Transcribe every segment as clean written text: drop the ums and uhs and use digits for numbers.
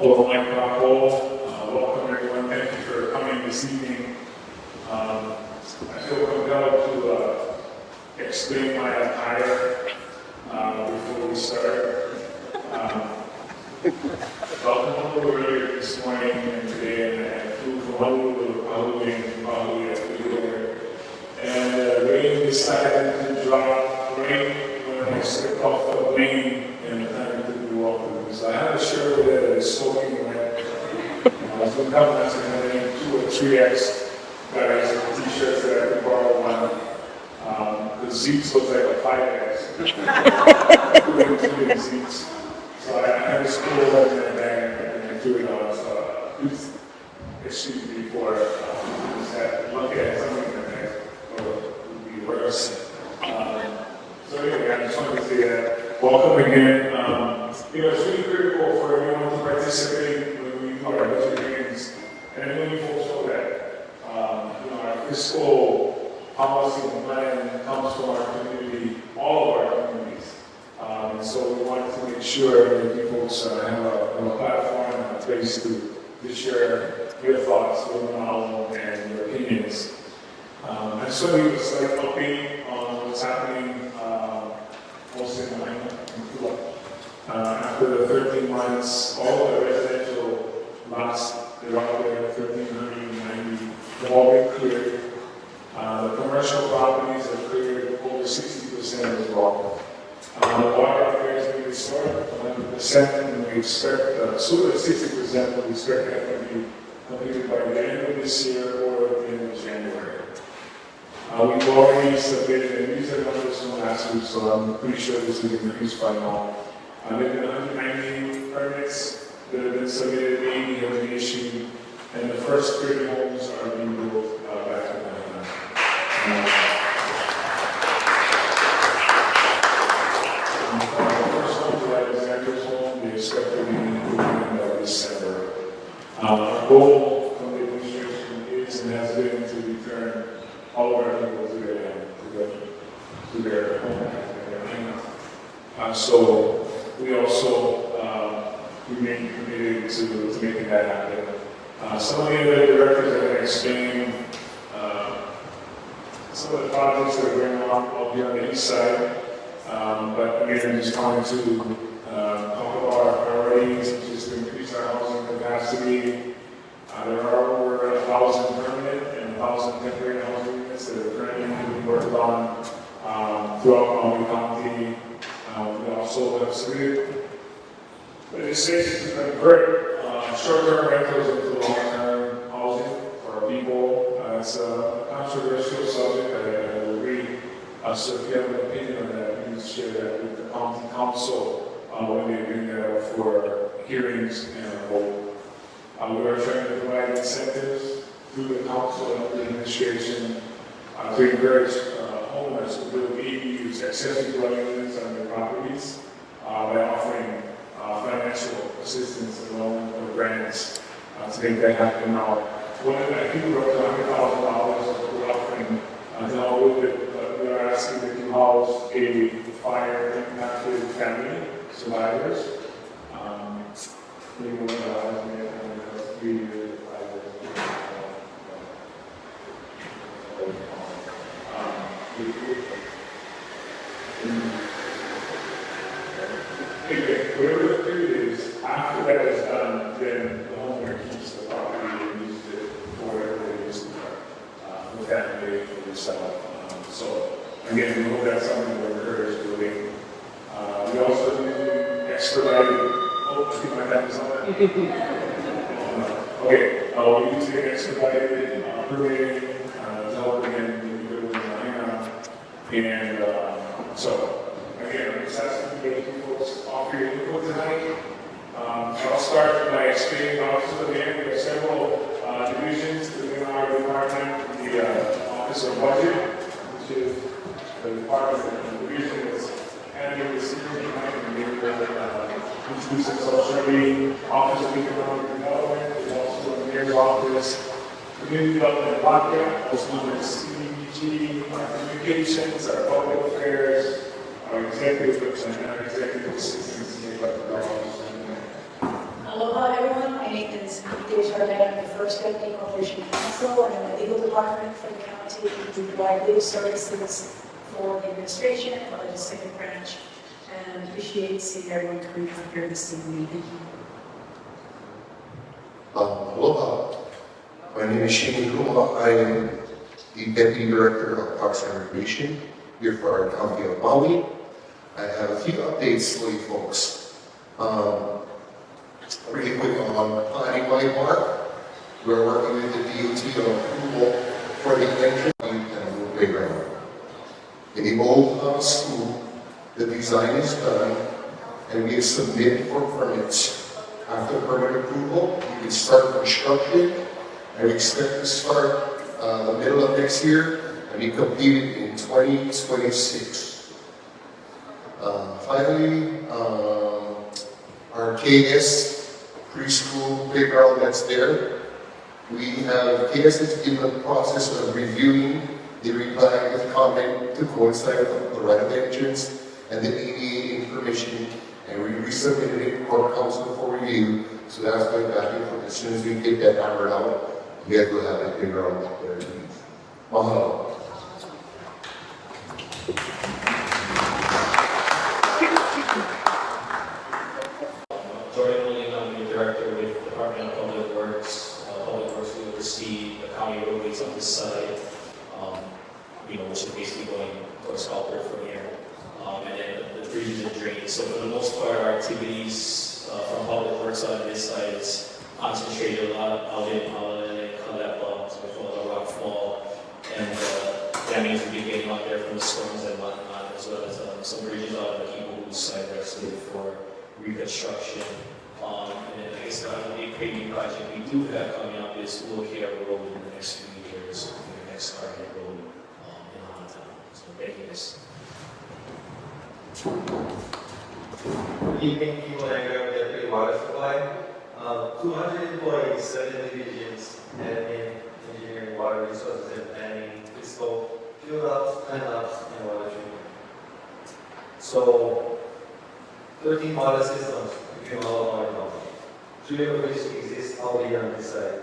Hello, Mike Rockwell. Welcome everyone. Thank you for coming this evening. I feel compelled to explain my attire before we start. Welcome earlier this morning and today, and I flew from Honolulu to Maui there. And rain decided to drop rain when I stepped off the plane and the time to walk through. So I had a shirt over there that is soaking wet. I was looking up and I said, 2 or 3X guys with t-shirts that I could borrow one. The Zeeks look like a 5X. Two big Zeeks. So I had this cool one in my bag and I threw it on. So excuse me for look at something in my bag, or it would be worse. So anyway, I just wanted to say that. Welcome again. It's really critical for everyone to participate when we do our budget meetings. And I know you folks know that our fiscal policy and plan comes from our community, all of our communities. And so we wanted to make sure that you folks have a platform and a place to share your thoughts, your knowledge, and your opinions. I just want to give a slight update on what's happening mostly in Hāna and Kula. After the 13 months, all the residential lots, they're out there, 1,390, they've all been cleared. The commercial properties are cleared over 60% as well. The water out there is being restored 100%, and we expect, sooner than 60%, we expect that to be completed by the end of this year or at the end of January. We've already submitted, and these are numbers from last week, so I'm pretty sure this is increased by now. There have been 190 permits that have been submitted, 80 have been issued, and the first 30 homes are being built back in Hāna. The first home to Alexander's home, we expect to be moving by December. Our goal from the administration is and has been to return all of our people to their home. So we also remain committed to making that happen. Some of the other directors are going to explain some of the projects that are going on here on the east side. But again, I just wanted to talk about our priorities, which is to increase our housing capacity. There are over 1,000 permanent and 1,000 temporary housing units that are currently being worked on throughout Maui County. We also have submitted legislation to convert short-term rentals into long-term housing for our people. It's a controversial subject. I will agree. So if you have an opinion on that, please share that with the county council when they bring that up for hearings and a vote. We are trying to provide incentives through the council and the administration to encourage homeowners to build ADUs, accessory dwelling units on their properties by offering financial assistance and loan or grants to make that happen. Now, one of the, I think we're up to $100,000 we're offering to help with it, but we are asking that you house a fire impacted family survivors. Whatever the period is, after that is done, then the homeowner keeps the property and uses it for whatever they use it for the family, for themselves. So again, we hope that's something we're encouraged doing. We also do expedited. I think my time is on that. Okay, we use the expedited permitting to help again when we go to Hāna. And so, again, I'm just asking you folks offer your input tonight. So I'll start by explaining offices again. We have several divisions within our department. The Office of Budget, which is the department of the division that's handling the security and the inclusive social Office of Economic Development is also the mayor's office. Community Development and Lockdown, also known as CDBG, our communications, our public affairs, our executive and our executive assistants. Hello Aloha everyone, my name is Dave Chardin. I'm the first Deputy Corporation Counsel and I'm the legal department for the county. We provide legal services for the administration and the legislative branch. And appreciate seeing everyone coming out here this evening. Thank you. Aloha. My name is Shane Luma. I am the Deputy Director of Parks and Recreation here for our county of Maui. I have a few updates for you folks. Really quick on planning Maui Park. We're working with the DOT on approval for the entrance and the playground. In the old school, the design is done and we have submitted for permits. After permit approval, we can start construction and we expect to start the middle of next year and be completed in 2026. Finally, our KS preschool playground that's there. We have KS is in the process of reviewing the reply with comment to coincide with the right of entrance and the ADA information, and we resubmitted it to Court Council for review. So that's going back in. As soon as we get that hammered out, you guys will have a playground there. Mahalo. Director with Department of Public Works. Public Works will oversee the county roadways on this side, which is basically going towards Scalper from here, and then the bridges and drains. So for the most part, our activities from Public Works on this side is concentrated a lot out in Hāna and Kalepa, so we follow the rock fall, and that means we'll be getting out there from the storms and whatnot, as well as some bridges out on the Kibu side there slated for reconstruction. And then I guess the big paving project we do have coming up is Uakea Road in the next few years, the next Starhead Road in Hāna. So thank you guys. Good evening, people and Deputy Water Supply. 200 employees, 7 divisions, admin, engineering, water resources and planning, fiscal, field ops, time ops, and water treatment. So, 13 water systems. All our knowledge. 3 of which exist out here on this side.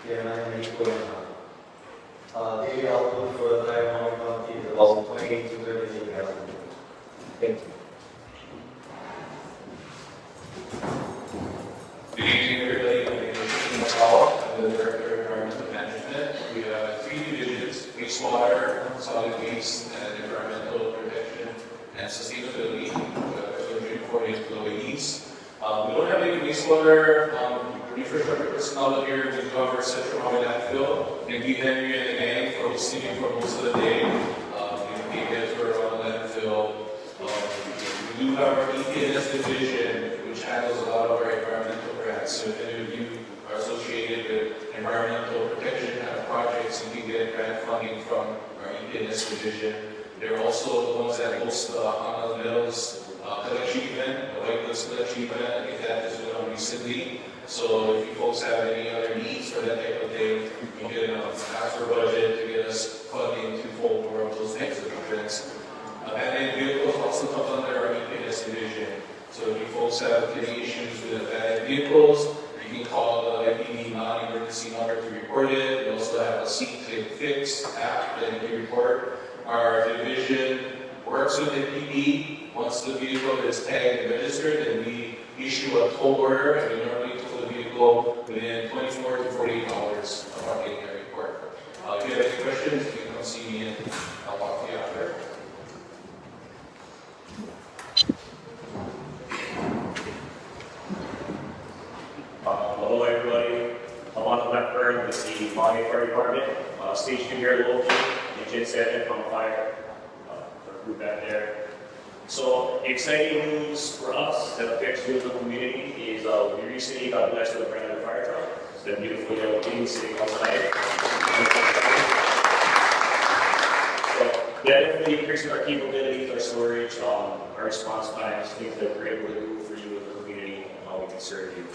They are 9 equal and half. Daily output for the entire Maui County is about 20 to 30 gallons. Thank you. Good evening, everybody. My name is Shane Luma. I'm the Director of Environmental Management. We have 3 divisions: wastewater, solid waste, and environmental protection and sustainability. We have 40 employees. We don't have any wastewater infrastructure personnel here. We do have our Central Maui landfill, and we have here in the gang for hosting for most of the day. We get to our landfill. We do have our EPNS division, which handles a lot of our environmental grants. So if any of you are associated with environmental protection kind of projects, you can get grant funding from our EPNS division. They're also the ones that host the Hāna Mills collection event, the White Goods collection event. I think that has been on recently. So if you folks have any other needs for that type of thing, you can ask for budget to get us funding to hold more of those types of events. And then vehicles also comes under our EPNS division. So if you folks have any issues with abandoned vehicles, you can call the MPD non-emergency number to report it. We also have a Seek Click Fix app that you can report. Our division works with MPD. Once the vehicle is tagged and registered, then we issue a tow order, and we normally tow the vehicle within 24 to 48 hours of our getting a report. If you have any questions, you can come see me and I'll talk to you after. Hello everybody, I'm on the left burn with the Maui Fire Department, stationed here locally in Jinsen on fire, the group back there. So exciting news for us that affects the local community is we recently got blessed with a brand new fire truck. It's a beautiful yellow thing sitting outside. So that definitely increases our capabilities, our storage, our response times, things that we're able to do for you as a community and how we can serve you.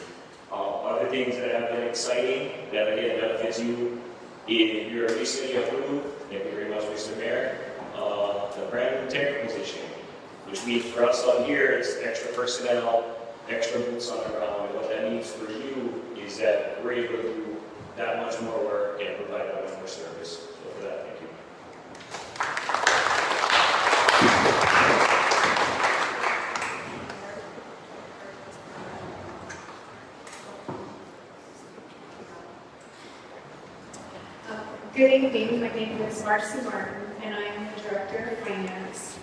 Other things that have been exciting that again benefits you if you're recently approved, thank you very much, Mr. Mayor, the brand new tech position, which means for us on here, it's extra personnel, extra boots on the ground, And what that means for you is that we're able to do that much more work and provide that much more service. So for that, thank you. Good evening, my name is Marcy Martin, and I am the Director of Finance.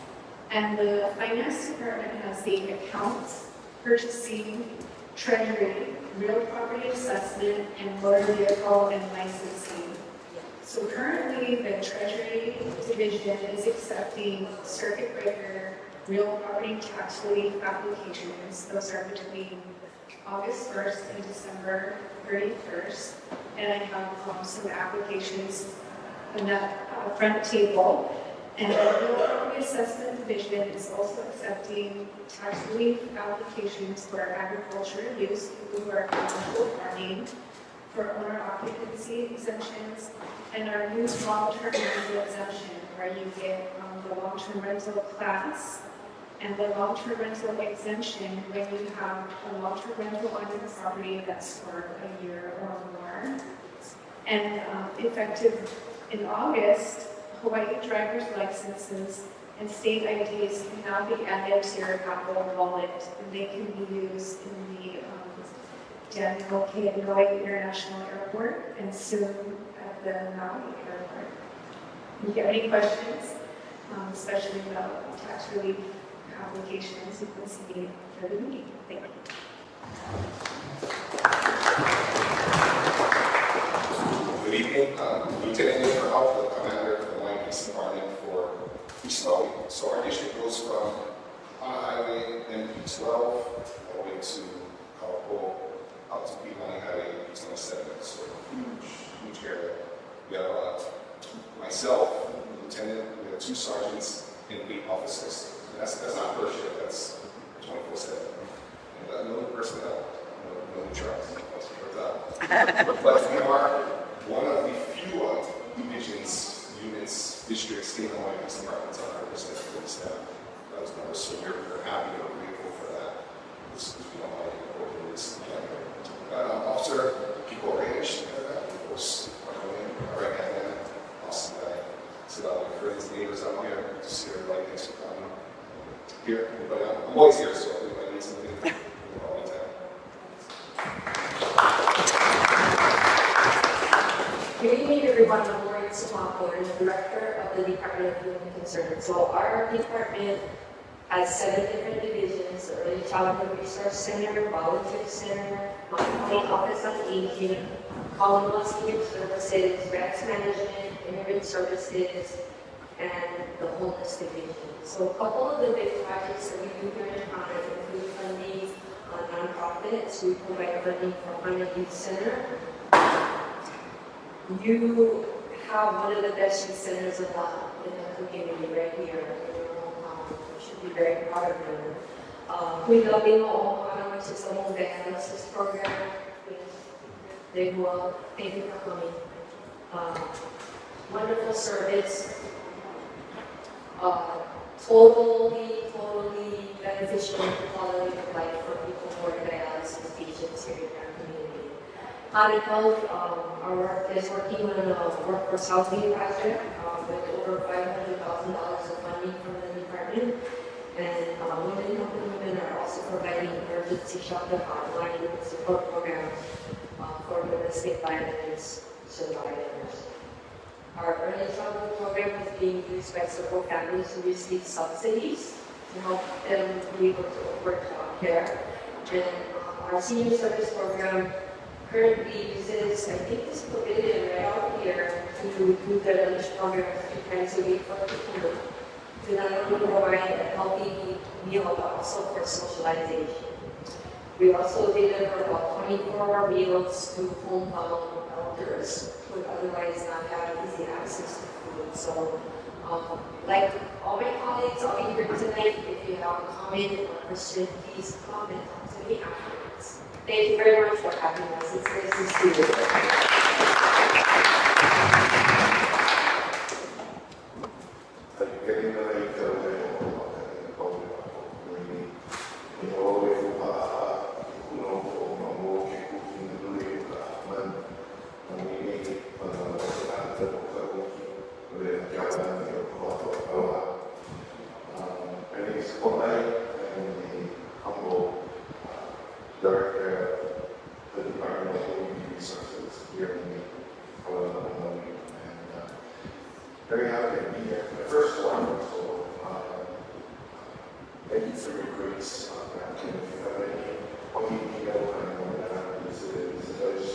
And the Finance Department has the accounts, purchasing, treasury, real property assessment, and motor vehicle and licensing. So currently, the Treasury Division is accepting circuit breaker, real property tax relief applications. Those are between August 1st and December 31st. And I have some applications in that front table. And the real property assessment division is also accepting tax relief applications for agricultural use, people who are commercial farming, for owner occupancy exemptions, and our new long-term rental exemption, where you get the long-term rental class and the long-term rental exemption when you have a long-term rental on your property that's for a year or more. And effective in August, Hawaii driver's licenses and state IDs can now be added to your Apple Wallet, and they can be used in the Daniel K. Inouye International Airport and soon at the Maui Airport. If you have any questions, especially about tax relief applications, you can see for the meeting. Thank you. Good evening, Lieutenant Nick Alpha, Commander of the Maui Police Department for East Maui. So our district goes from Hāna Highway MP12 all the way to Kaupo, out to Pihani Highway MP27. So huge area. We have myself, the lieutenant, we have 2 sergeants and 8 officers. And that's not per shift, that's 24/7. And no personnel, no trucks, that's for that. But we are one of the few divisions, units, districts in the Hawaii Police Department on 100% fully staffed. That was number, so we're happy and grateful for that. This is over this officer, people range, of course, our right hand man, awesome guy. So that like for his neighbors out here, to see everybody next to come here. But I'm always here, so everybody needs something all the time. Good evening, everyone. I'm Lauren Sumaco, I'm the Director of the Department of Human Concern. So our department has 7 different divisions: the Early Childhood Resource Center, Volunteer Center, Maui Office on Aging, Commonwealth Senior Services, Grants Management, Immigrant Services, and the Homeless Division. So a couple of the big projects that we do here in Hāna include funding on nonprofits. We provide funding for Hāna Youth Center. You have one of the best youth centers in the community right here in your hometown. You should be very proud of them. We love you all, which is the home dialysis program. They will. Thank you for coming. Wonderful service. Totally beneficial quality of life for people who are dialysis patients here in our community. Hāna Health, our work is working on a workforce housing project with over $500,000 of funding from the department. And women helping women are also providing emergency shelter hotline and support programs for domestic violence survivors. Our early childhood program is being used by several families who receive subsidies to help them be able to afford childcare. And our senior service program currently uses, I think this pavilion right out here, to do the lunch program 3 times a week for people to not only provide a healthy meal, but also for socialization. We also deliver about 24 meals to homebound elders who would otherwise not have easy access to food. So, like all my colleagues, I'll be here tonight. If you have a comment or question, please comment to me afterwards. Thank you very much for having us. It's nice to see you.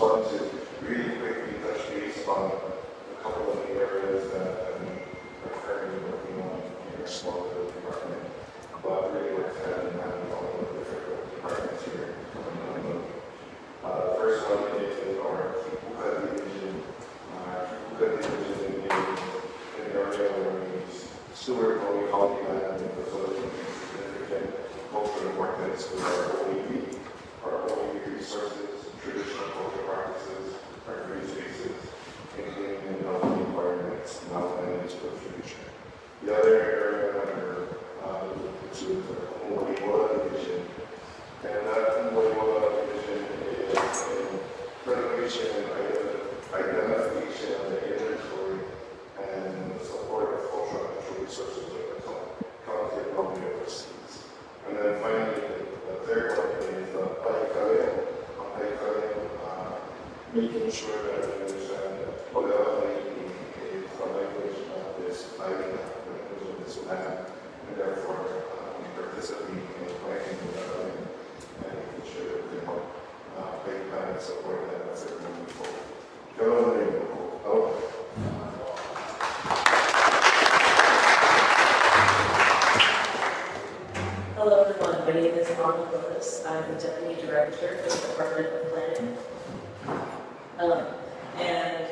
wanted to really quickly touch base on a couple of the areas that we are currently working on in our small building department, but really work hand in hand with all of the different departments here. The first one is our Kipuka division. Kipuka division in the area where we steward Maui County land and facilities significant cultural importance with our OEB resources, traditional cultural practices, our green spaces, including in healthy environments now and into the future. The other area that we're looking to is the Moiwoa division. And that Moiwoa division is in renovation and identification of the inventory and the support of cultural and natural resources of the county of Maui overseas. And then finally, the third one is Paikale, making sure that we understand that Olea is the language of this island, the language of this land, and therefore we participate in planning the island and making sure that we can make plan and support that as it moves forward. Hello. Hello everyone, my name is Hāna. I'm the Deputy Director for the Department of Planning. And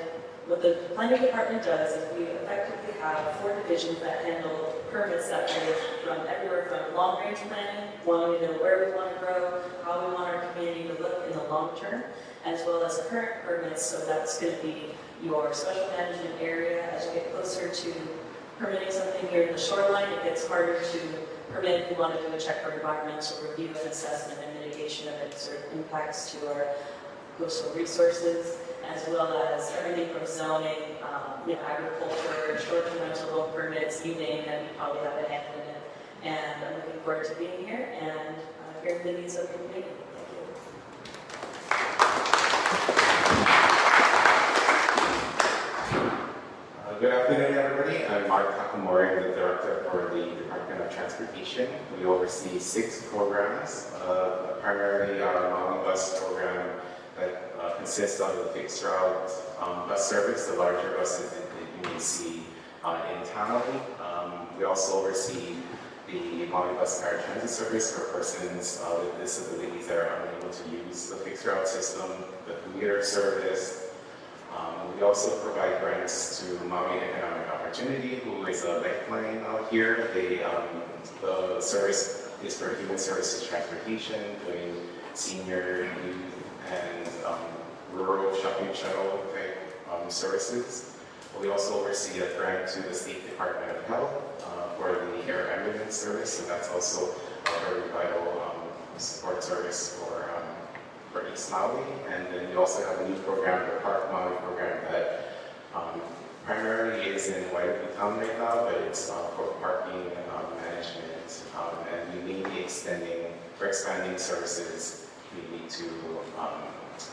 what the Planning Department does is we effectively have 4 divisions that handle permits that range from everywhere from long-range planning, wanting to know where we want to grow, how we want our community to look in the long term, as well as current permits. So that's going to be your special management area. As you get closer to permitting something near the shoreline, it gets harder to permit if we want to do a check for environmental review and assessment and mitigation of any sort of impacts to our coastal resources, as well as everything from zoning, agriculture, short-term rental permits, you name it, we probably have a hand in it. And I'm looking forward to being here and hearing the needs of the community. Good afternoon, everybody. I'm Mark Takamori, I'm the Director for the Department of Transportation. We oversee 6 programs, primarily our Maui bus program that consists of the fixed route bus service, the larger buses that you may see in town. We also oversee the Maui bus paratransit service for persons with disabilities that are unable to use the fixed route system, the commuter service. We also provide grants to Maui Economic Opportunity, who is a lifeline out here. The service is for human services transportation, doing senior, youth, and rural shopping shuttle type services. We also oversee a grant to the State Department of Health for the air ambulance service, so that's also a very vital support service for East Maui. And then we also have a new program, the Park Maui program, that primarily is in Wailuku Town right now, but it's for parking management, and we may be expanding services maybe to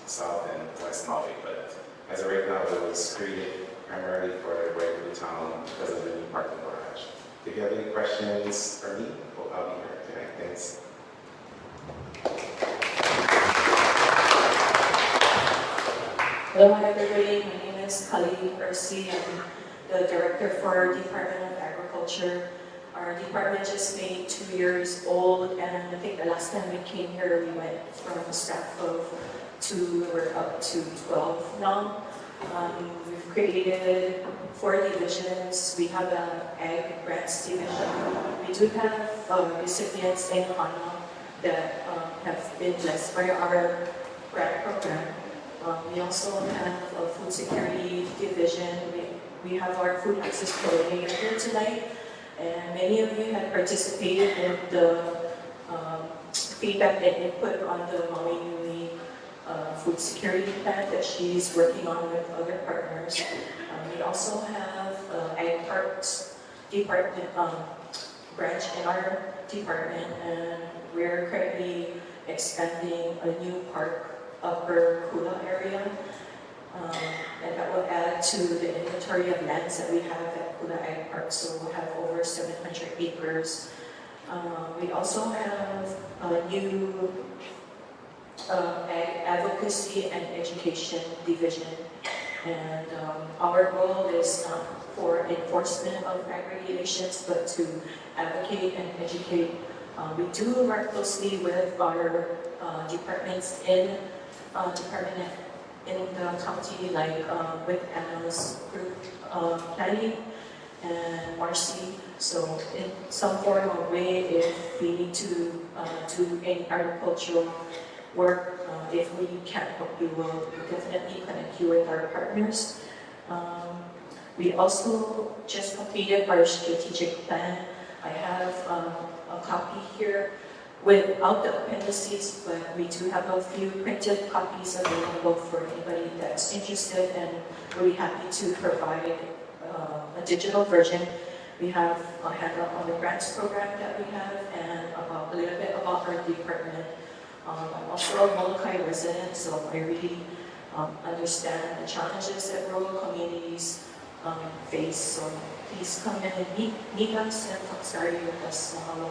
South and West Maui. But as of right now, it was created primarily for Wailuku Town because of the new parking garage. If you have any questions for me, I'll be here tonight. Thanks. Hello everybody, my name is Kali Ursi. I'm the Director for Department of Agriculture. Our department just made 2 years old, and I think the last time we came here, we went from a staff of 2, we're up to 12 now. We've created 4 divisions. We have an Ag Grants division. We do have recipients in Hāna that have been blessed by our grant program. We also have a food security division. We have our food access coordinator here tonight, and many of you have participated in the feedback and input on the Maui Nui food security plan that she's working on with other partners. We also have Ag Parks department branch in our department, and we're currently expanding a new park upper Kula area, and that will add to the inventory of lands that we have at Kula Ag Park, so we'll have over 700 acres. We also have a new Advocacy and Education Division. And our role is not for enforcement of ag regulations, but to advocate and educate. We do work closely with our departments in the county, like with Hāna's group, planning and Marcy. So in some form or way, if we need to do any agricultural work, if we can't help you, we'll definitely connect you with our partners. We also just completed our strategic plan. I have a copy here without the appendices, but we do have a few printed copies available for anybody that's interested, and we're happy to provide a digital version. We have a handout on the grants program that we have, and a little bit about our department. I'm also a Molokai resident, so I really understand the challenges that rural communities face. So please come in and meet us and come study with us. Mahalo.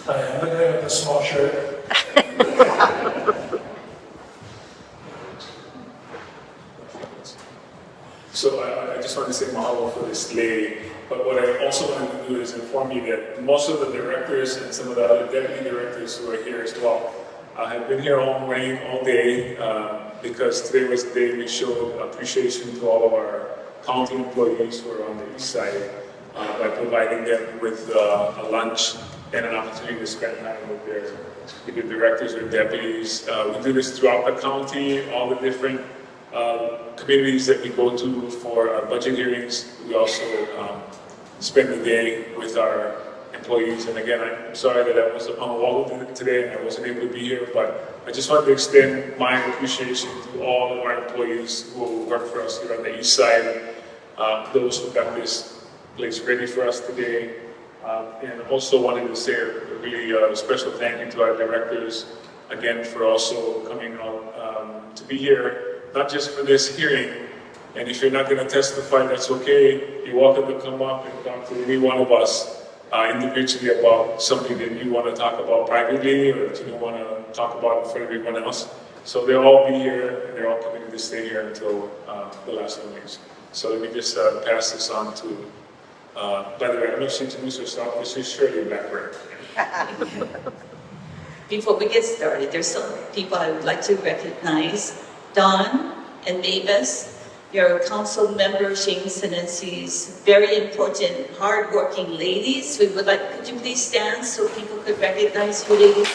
Hi, I'm the guy with the small shirt. So I just want to say mahalo for this lady, but what I also wanted to do is inform you that most of the directors and some of the other deputy directors who are here as well have been here all morning, all day, because today was the day we showed appreciation to all of our county employees who are on the east side by providing them with a lunch and an opportunity to spend time with their directors or deputies. We do this throughout the county, all the different communities that we go to for our budget hearings. We also spend the day with our employees. And again, I'm sorry that I was on the wall today and I wasn't able to be here, but I just wanted to extend my appreciation to all of our employees who work for us here on the east side, those who got this place ready for us today. And also wanted to say a really special thank you to our directors, again, for also coming out to be here, not just for this hearing. And if you're not going to testify, that's okay. You're welcome to come up and talk to any one of us individually about something that you want to talk about privately or that you don't want to talk about in front of everyone else. So they'll all be here, and they're all committed to stay here until the last one leaves. So let me just pass this on to, by the way, I don't know if she introduced herself, this is Shirley Blackburn. Before we get started, there's some people I would like to recognize. Dawn and Mavis, your council member, James Sinensi's very important, hard-working ladies. We would like, could you please stand so people could recognize you ladies?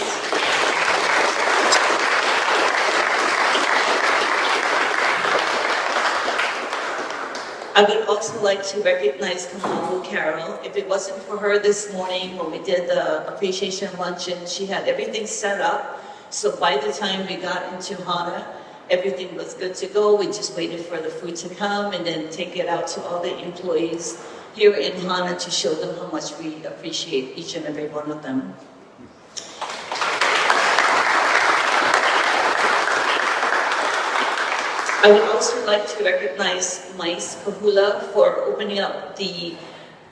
I would also like to recognize Kamalu Carol. If it wasn't for her this morning when we did the appreciation luncheon, she had everything set up. So by the time we got into Hāna, everything was good to go. We just waited for the food to come and then take it out to all the employees here in Hāna to show them how much we appreciate each and every one of them. I would also like to recognize Mais Kahula for opening up the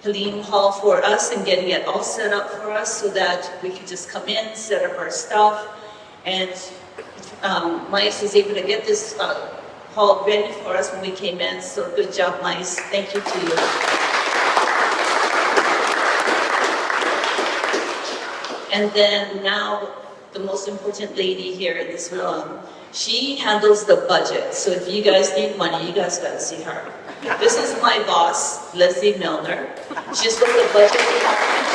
Helene Hall for us and getting it all set up for us so that we could just come in, set up our stuff, and Mais was able to get this hall ready for us when we came in, so good job, Mais. Thank you to you. And then now, the most important lady here in this room, she handles the budget. So if you guys need money, you guys gotta see her. This is my boss, Leslie Milner. She's with the budget department.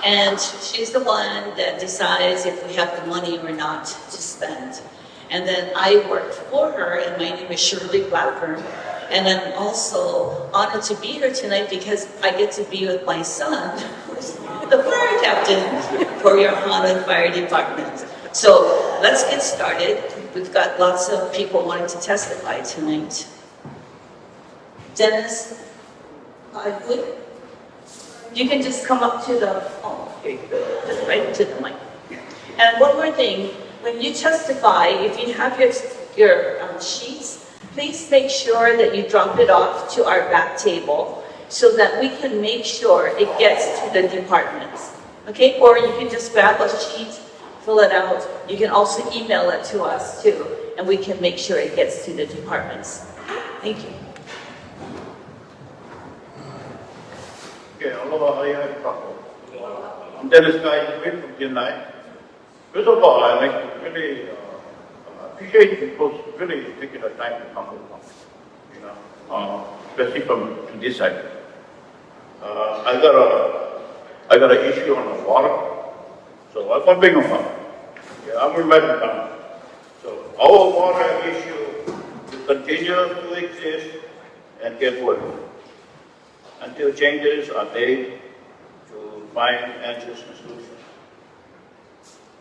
And she's the one that decides if we have the money or not to spend. And then I work for her, and my name is Shirley Blackburn. And I'm also honored to be here tonight because I get to be with my son, who's the fire captain for your Hāna Fire Department. So let's get started. We've got lots of people wanting to testify tonight. Dennis, you can just come up to the, here you go, just right to the mic. And one more thing, when you testify, if you have your sheets, please make sure that you drop it off to our back table so that we can make sure it gets to the departments. Okay? Or you can just grab a sheet, fill it out. You can also email it to us too, and we can make sure it gets to the departments. Thank you. Okay, aloha, I have a couple. I'm Dennis Guy from Chennai. First of all, I'd like to really appreciate you folks really taking the time to come along, you know, especially from this side. I got an issue on the water, so I'm gonna bring them up. Yeah, I'm gonna write them down. So our water issue will continue to exist and get worse until changes are made to find answers and solutions.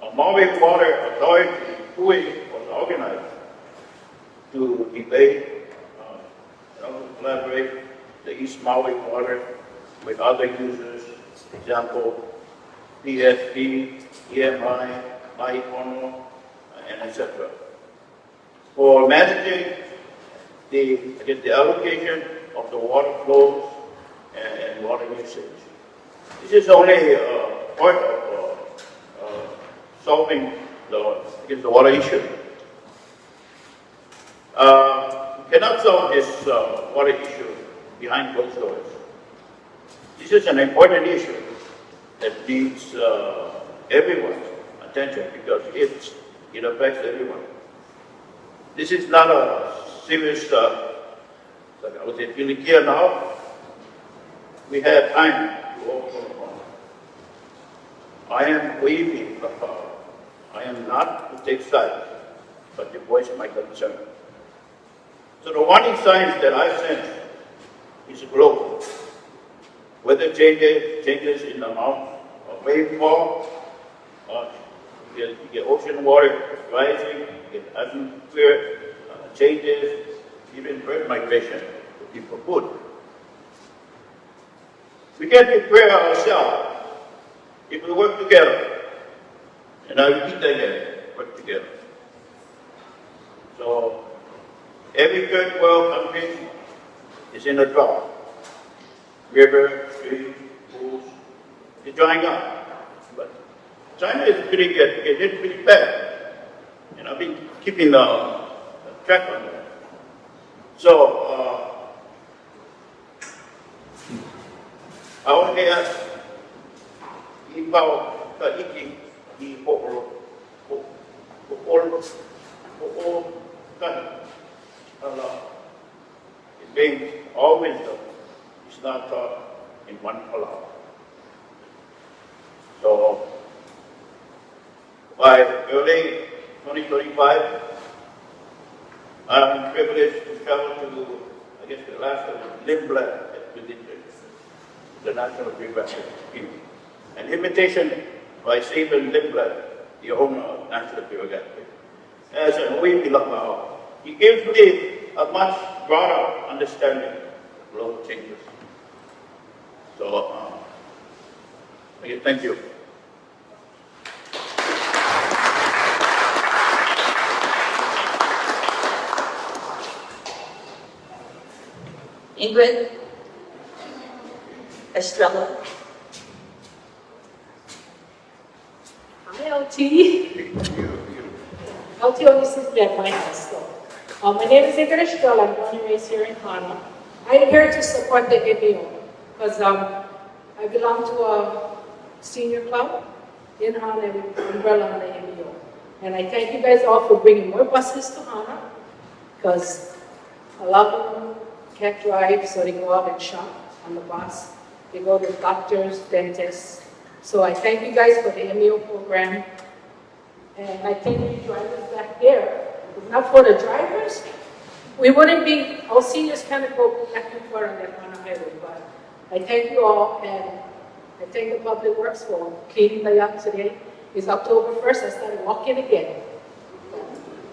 A Maui Water Authority was organized to debate, collaborate the East Maui water with other users, example, PSP, EMI, Maipono, and etc. For managing the allocation of the water flows and water usage. This is only part of solving the water issue. We cannot solve this water issue behind closed doors. This is an important issue that needs everyone's attention because it affects everyone. This is not a serious, like I would say, feeling here now. We have time to overcome. I am waving the power. I am not to take sides, but to voice my concern. So the warning signs that I sense is global. Weather changes in the amount of rainfall, you get ocean water rising, you get atmosphere changes, even bird migration to people food. We can prepare ourselves if we work together. And I repeat that again, work together. So every third world country is in a drought. River, streams, pools, is drying up. But China is pretty good, it did pretty bad. And I've been keeping track on that. So I want to ask about the it means all wisdom is not taught in one palau. So by early 2025, I'm privileged to travel to, I guess, the last of Limbla within the National Geographic Scheme. An invitation by Stephen Limbla, the owner of National Geographic, as an Ui Pilapao. He gives me a much broader understanding of global changes. So, thank you. Ingrid? Estrella? Hi, LT. LT always seems to be at my house, so. My name is Ingrid Estrella. I'm born and raised here in Hāna. I'm here to support the MBO because I belong to a senior club in Hāna with umbrella on the MBO. And I thank you guys all for bringing more buses to Hāna because a lot of them can't drive, so they go out and shop on the bus. They go to doctors, dentists. So I thank you guys for the MEO program. And I thank you drivers back there. If not for the drivers, we wouldn't be, our seniors kind of go back and forth on that Hāna highway. But I thank you all, and I thank the Public Works for cleaning the yard today. It's October 1st, I started walking again.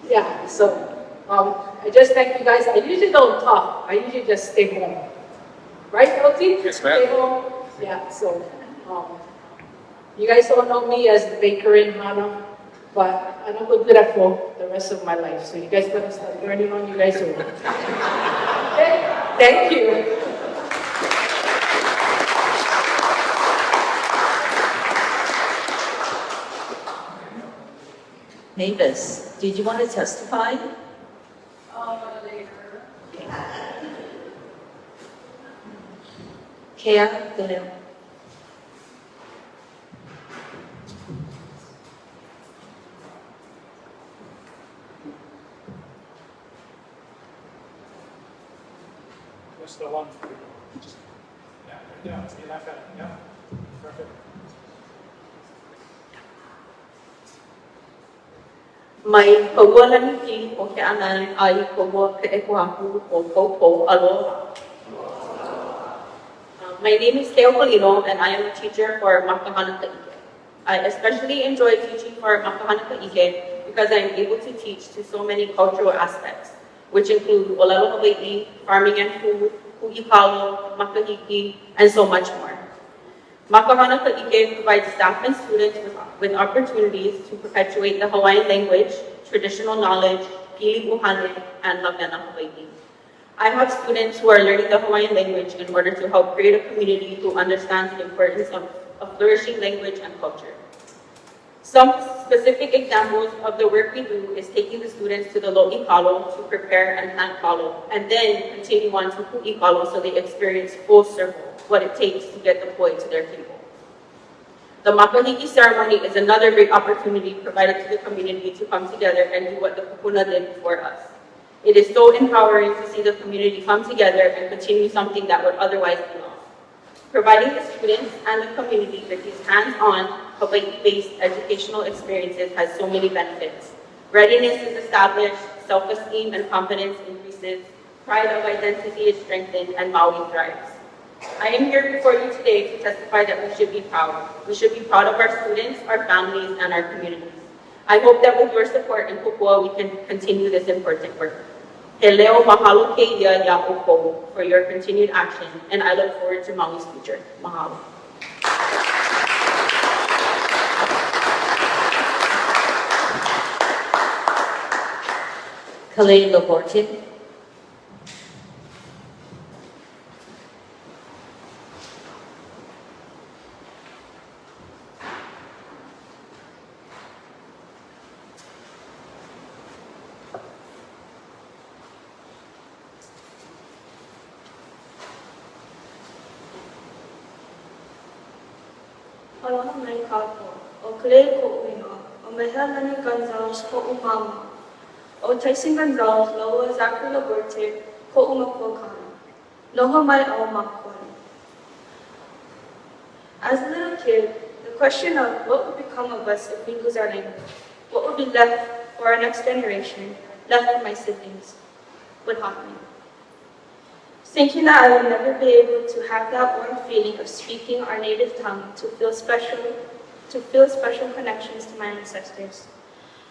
Yeah, so I just thank you guys. I usually don't talk, I usually just stay home. Right, LT? Yes, ma'am. Stay home. Yeah, so you guys all know me as the baker in Hāna. but I'm not going to do that for the rest of my life. So you guys better start learning on you guys own. Okay? Thank you. Mavis, did you want to testify? Later. Kea, go ahead. What's the one? Yeah, yeah, perfect. Mai kaua lani ki o ke ana ai kaua ke ekuaku o Popo, aloha. My name is Keo Polino and I am a teacher for Makahana Ka'ike. I especially enjoy teaching for Makahana Ka'ike because I am able to teach to so many cultural aspects, which include Olelo Hawaii, farming and food, Hu'ikalo, Makahiki, and so much more. Makahana Ka'ike provides staff and students with opportunities to perpetuate the Hawaiian language, traditional knowledge, pili buhane, and Lapena Hawaii. I have students who are learning the Hawaiian language in order to help create a community who understands the importance of flourishing language and culture. Some specific examples of the work we do is taking the students to the lo'i kalo to prepare and plant kalo, and then continue on to pu'i kalo so they experience full circle what it takes to get the poi to their table. The makahiki ceremony is another great opportunity provided to the community to come together and do what the kupuna did before us. It is so empowering to see the community come together and continue something that would otherwise be lost. Providing the students and the community with these hands-on, Hawaii-based educational experiences has so many benefits. Readiness is established, self-esteem and confidence increases, pride of identity is strengthened, and Maui thrives. I am here before you today to testify that we should be proud. We should be proud of our students, our families, and our communities. I hope that with your support and kupua, we can continue this important work. He leo mahalo keia ya opo for your continued action, and I look forward to Maui's future. Mahalo. Kalei Labortin. Aloha mai kāpua, o Kalei ko uinoa, o Mehelani Gonzalez ko umama, o Tyson Gonzalez, Loa Zachary Laborte, ko umakuakana. Loha mai au makuani. As a little kid, the question of what would become of us if we lose our language, what would be left for our next generation, left for my siblings, would haunt me. Thinking that I would never be able to have that warm feeling of speaking our native tongue, to feel special connections to my ancestors.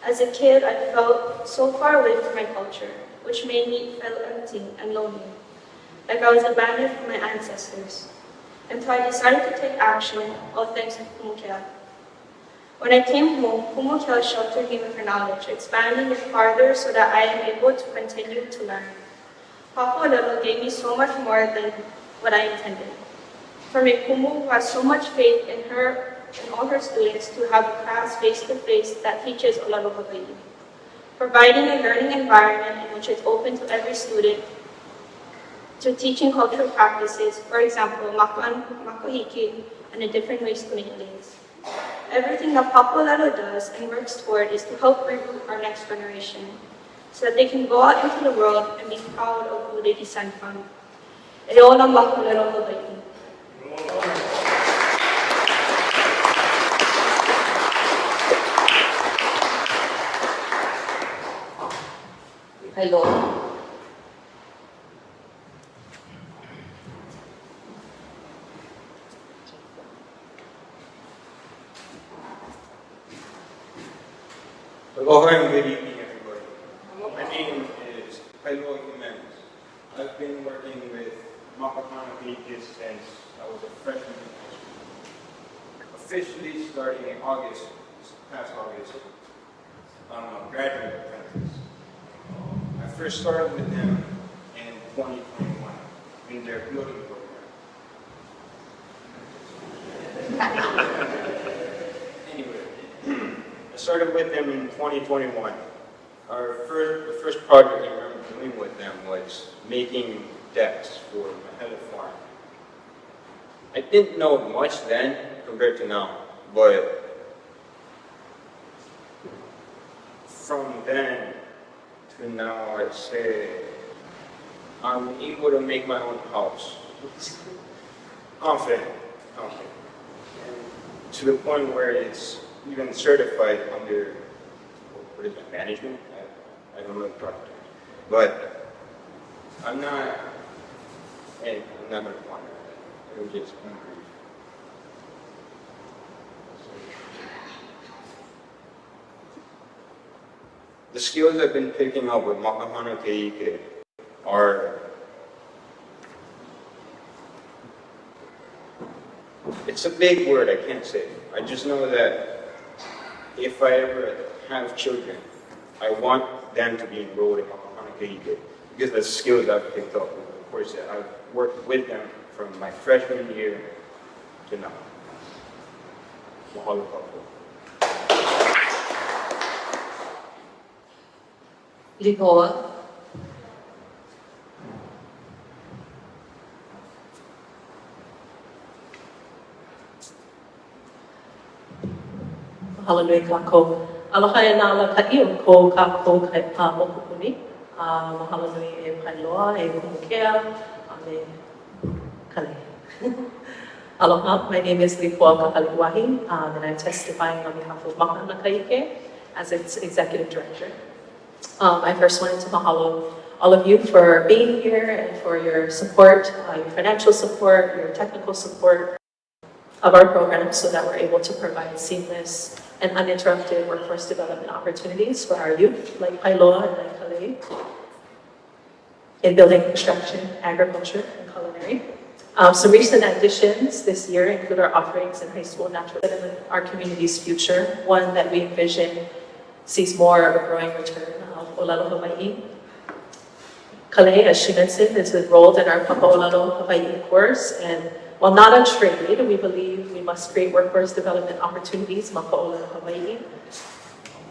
As a kid, I felt so far away from my culture, which made me feel empty and lonely, like I was abandoned from my ancestors. Until I decided to take action, all thanks to Kumukea. When I came home, Kumukea sheltered me with her knowledge, expanding it farther so that I am able to continue to learn. Papa Lelo gave me so much more than what I intended. For me, Kumu, who has so much faith in her and all her students, to have a class face-to-face that teaches Olelo Hawaii, providing a learning environment in which it's open to every student to teaching cultural practices, for example, makan, makahiki, and the different ways to make lace. Everything that Papa Lelo does and works toward is to help recruit our next generation, so that they can go out into the world and be proud of who they descend from. E o na makulero Hawaii. Hello. Aloha and good evening, everybody. My name is Kailoa Jimenez. I've been working with Makahana Ka'ike since I was a freshman in high school. Officially starting in August, this past August, graduate apprentice. I first started with them in 2021 in their building program. Anyway, I started with them in 2021. The first project I remember doing with them was making decks for Mahela Farm. I didn't know much then compared to now, but from then to now, I'd say I'm able to make my own house. Confident. And to the point where it's even certified under, what is it, management? I don't know the proper term. But I'm not going to want it. It was just hungry. The skills I've been picking up with Makahana Keike are, it's a big word, I can't say. I just know that if I ever have children, I want them to be enrolled in Makahana Keike because the skills I've picked up over the course that I've worked with them from my freshman year to now. Mahalo kapo. Ligoa. Mahalo nui kākou. Aloha e nā ala ka iu ko kākou kai pā mokupuni. Mahalo nui e pailoa, e kumukea, me kale. Aloha, my name is Lipua Kakaliwahi, and I'm testifying on behalf of Makahana Keike as its executive director. I first wanted to mahalo all of you for being here and for your support, your financial support, your technical support of our program so that we're able to provide seamless and uninterrupted workforce development opportunities for our youth, like Pailoa and like Kale, in building construction, agriculture, and culinary. Some recent additions this year include our offerings in high school natural and our community's future, one that we envision sees more of a growing return of Olalo Hawaii. Kale, as she mentioned, is enrolled in our Papaolalo Hawaii course, and while not a trade, we believe we must create workforce development opportunities, Makaolalo Hawaii.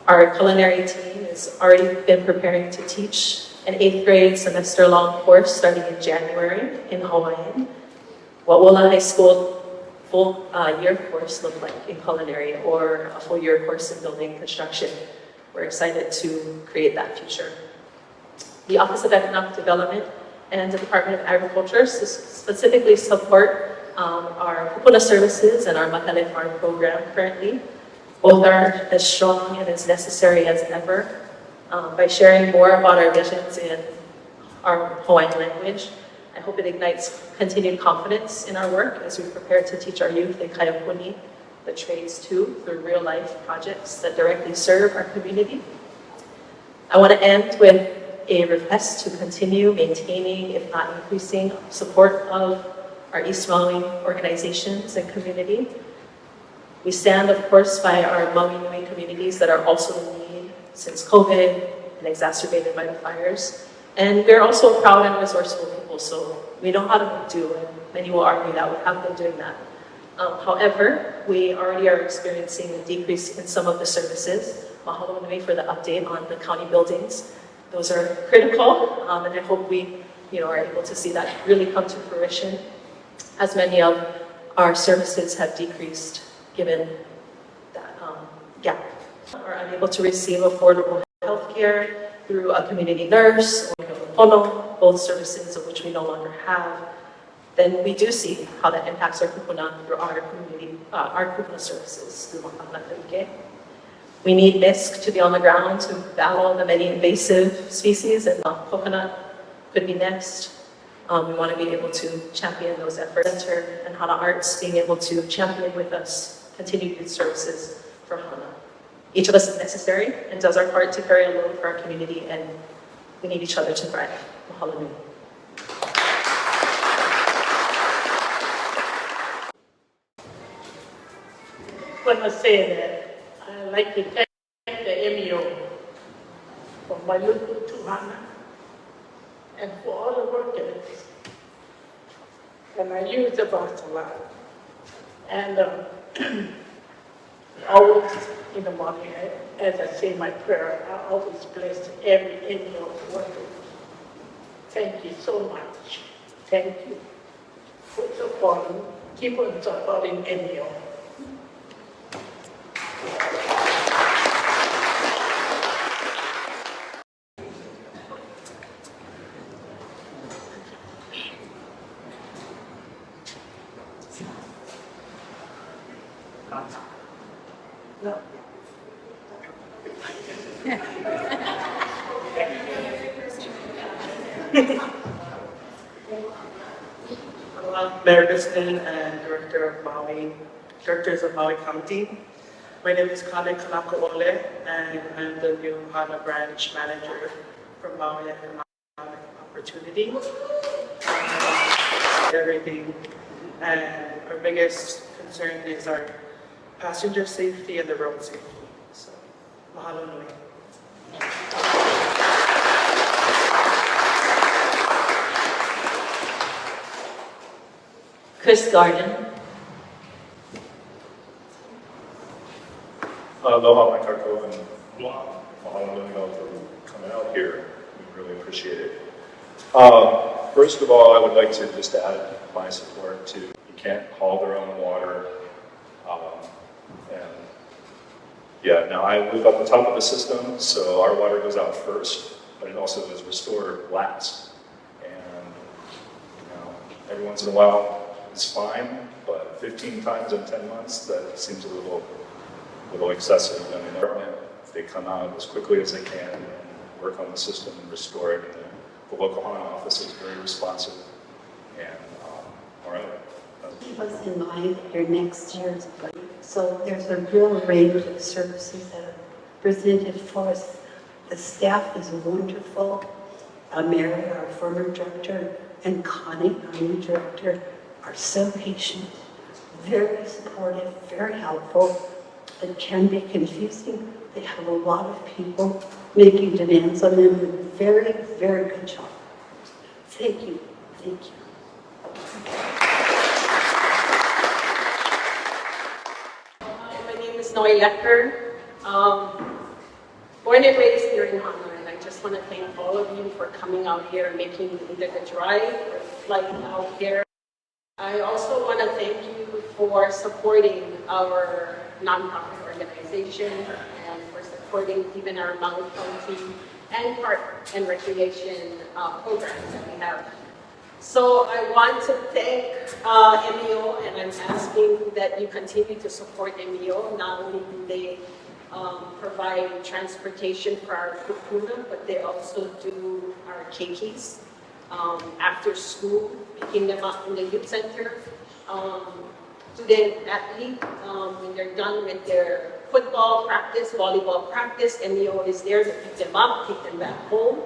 Our culinary team has already been preparing to teach an 8th grade semester-long course starting in January in Hawaiian. What will a high school full year course look like in culinary, or a full year course in building construction? We're excited to create that future. The Office of Economic Development and the Department of Agriculture specifically support our kupuna services and our Mahele Farm program currently. Both are as strong and as necessary as ever. By sharing more about our visions in our Hawaiian language, I hope it ignites continued confidence in our work as we prepare to teach our youth in Kaiapuni the trades too, through real-life projects that directly serve our community. I want to end with a request to continue maintaining, if not increasing, support of our East Maui organizations and community. We stand, of course, by our Maui Nui communities that are also in need since COVID and exacerbated by the fires. And we're also a proud and resourceful people, so we know how to do, and many will argue that we have been doing that. However, we already are experiencing a decrease in some of the services. Mahalo nui for the update on the county buildings. Those are critical, and I hope we are able to see that really come to fruition, as many of our services have decreased given that gap. Are unable to receive affordable health care through a community nurse or pono, both services of which we no longer have, then we do see how that impacts our kupuna through our community, our kupuna services through Makahana Keike. We need MISC to be on the ground to battle the many invasive species, and coconut could be next. We want to be able to champion those efforts. Center and Hāna Arts being able to champion with us continued youth services for Hāna. Each of us is necessary and does our part to carry a load for our community, and we need each other to thrive. Mahalo nui. I want to say that I'd like to thank the MEO my little to Hāna, and for all the workers. And I use the bus a lot. And always in the morning, as I say my prayer, I always bless every angel worker. Thank you so much. Thank you for supporting, keep on supporting Emil. No. Mayor President and Directors of Maui County. My name is Kane Kanakaole, and I'm the new Hāna branch manager from Maui Economic Opportunity. Everything, and our biggest concern is our passenger safety and the road safety. So, mahalo nui. Chris Garden. Aloha, my Karkov, and mahalo for coming out here. We really appreciate it. First of all, I would like to just add my support to you can't haul their own water. And yeah, now I live up the top of the system, so our water goes out first, but it also is restored last. And every once in a while it's fine, but 15 times in 10 months, that seems a little excessive. I mean, if they come out as quickly as they can and work on the system and restore it, and the local Hāna office is very responsive. And all right. Keep us in mind your next year's budget. So there's a real range of services that are presented for us. The staff is wonderful. Mary, our former director, and Connie, our new director, are so patient, very supportive, very helpful. It can be confusing. They have a lot of people making demands on them. Very, very good job. Thank you. Thank you. My name is Noe Lecker. Born and raised here in Hāna, and I just want to thank all of you for coming out here and making either the drive or flight out here. I also want to thank you for supporting our nonprofit organization and for supporting even our Maui County and park and recreation programs that we have. So I want to thank MEO, and I'm asking that you continue to support MEO. Not only do they provide transportation for our kupuna, but they also do our keikis after school, picking them up from the youth center. Student athlete, when they're done with their football practice, volleyball practice, MEO is there to pick them up, take them back home.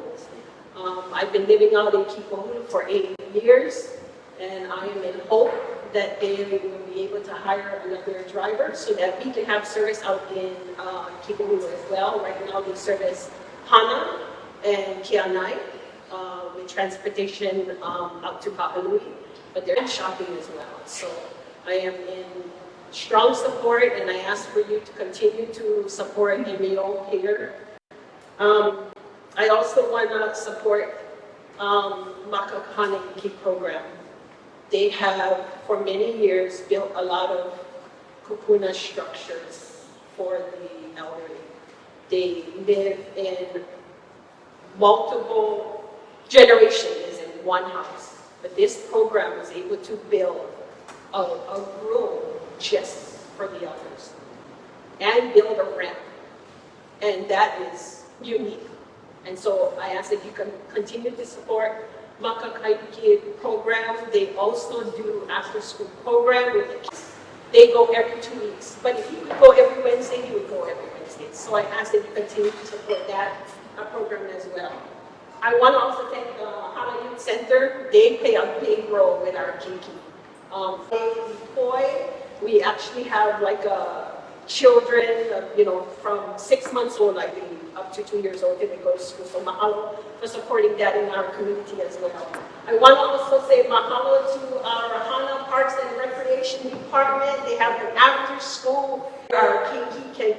I've been living out in Kikohulu for 8 years, and I am in hope that they will be able to hire another driver so that we can have service out in Kikohulu as well. Right now we service Hāna and Keanai with transportation out to Kahului, but they're shopping as well. So I am in strong support, and I ask for you to continue to support MEO here. I also want to support Makakahana Yuki program. They have, for many years, built a lot of kupuna structures for the elderly. They live in multiple generations in one house, but this program is able to build a room just for the elders and build a ramp, and that is unique. And so I ask that you can continue to support Makakahiki program. They also do after-school program with the kids. They go every 2 weeks, but if you would go every Wednesday, you would go every Wednesday. So I ask that you continue to support that program as well. I want to also thank the Hāna Youth Center. They play a big role with our keiki. We actually have like a children, from 6 months old, I believe, up to 2 years old, if they go to school. So mahalo for supporting that in our community as well. I want to also say mahalo to our Hāna Parks and Recreation Department. They have an after school where our keiki can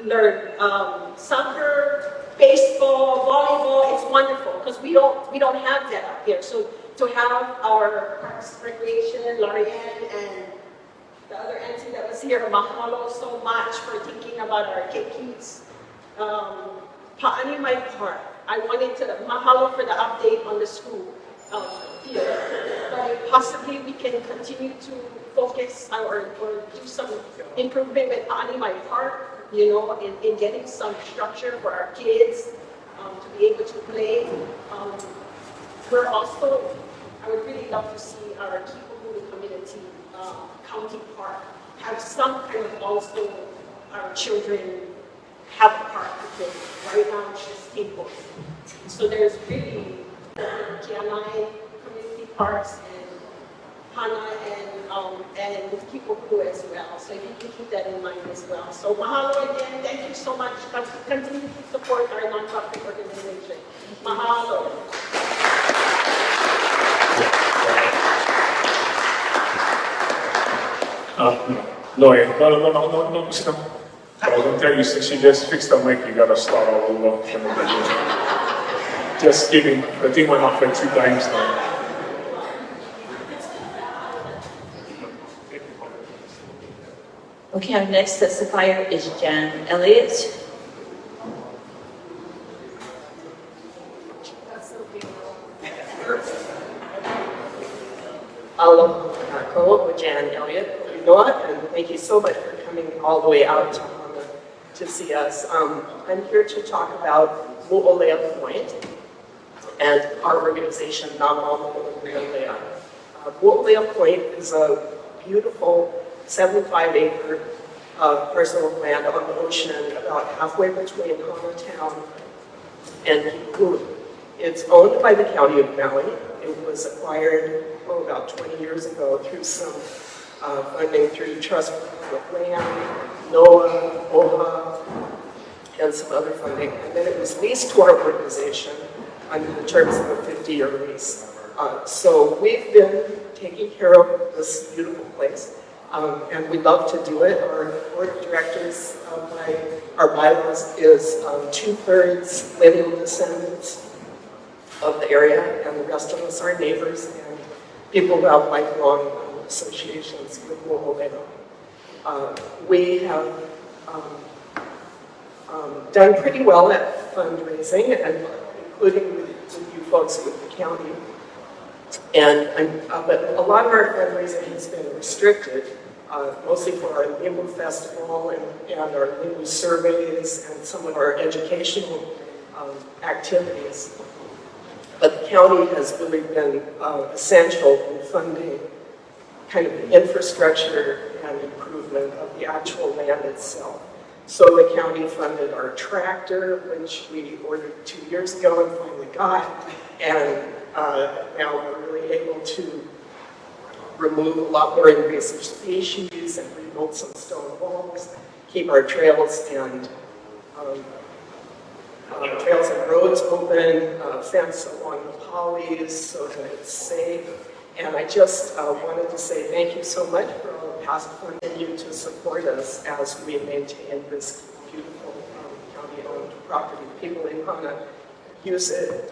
learn soccer, baseball, volleyball. It's wonderful because we don't have that out here. So to have our Parks Recreation, Larianne, and the other auntie that was here, mahalo so much for thinking about our keikis. Pa'ani Mai Park. I wanted to mahalo for the update on the school field. But possibly we can continue to focus or do some improvement with Pa'ani Mai Park, in getting some structure for our kids to be able to play. We're also, I would really love to see our Kipahulu community county park have some kind of also our children have a park to play. Right now it's just tables. So there's really Kianai community parks and Hāna and Kipahulu as well. So you can keep that in mind as well. So mahalo again. Thank you so much. Continue to support our nonprofit organization. Mahalo. No, no. I was going to tell you, since she just fixed the mic, you got to start all over from the beginning. Just kidding. The thing went off like 2 times now. Okay, our next testifier is Jan Elliott. Aloha kako, Jan Elliott, and thank you so much for coming all the way out to Hāna to see us. I'm here to talk about Mo'olea Point and our organization, Nāma Mo'olea. Mo'olea Point is a beautiful 75-acre parcel of land on the ocean, about halfway between Hāna town and Kipahulu. It's owned by the county of Maui. It was acquired about 20 years ago through some funding through Trust for Public Land, NOAA, OHA, and some other funding. And then it was leased to our organization under the terms of a 50-year lease. So we've been taking care of this beautiful place, and we love to do it. Our board of directors, by our bylaws, is 2/3 lineal descendants of the area, and the rest of us are neighbors and people who have lifelong associations with Mo'olea. We have done pretty well at fundraising, and including with you folks with the county. And but a lot of our fundraising has been restricted, mostly for our Limu Festival and our Limu surveys and some of our educational activities. But the county has really been essential in funding kind of the infrastructure and improvement of the actual land itself. So the county funded our tractor, which we ordered 2 years ago and finally got, and now we're really able to remove a lot more invasive species and rebuild some stone walls, keep our trails and roads open, fence along the polys so that it's safe. And I just wanted to say thank you so much for all the past continue to support us as we maintain this beautiful county-owned property. People in Hāna use it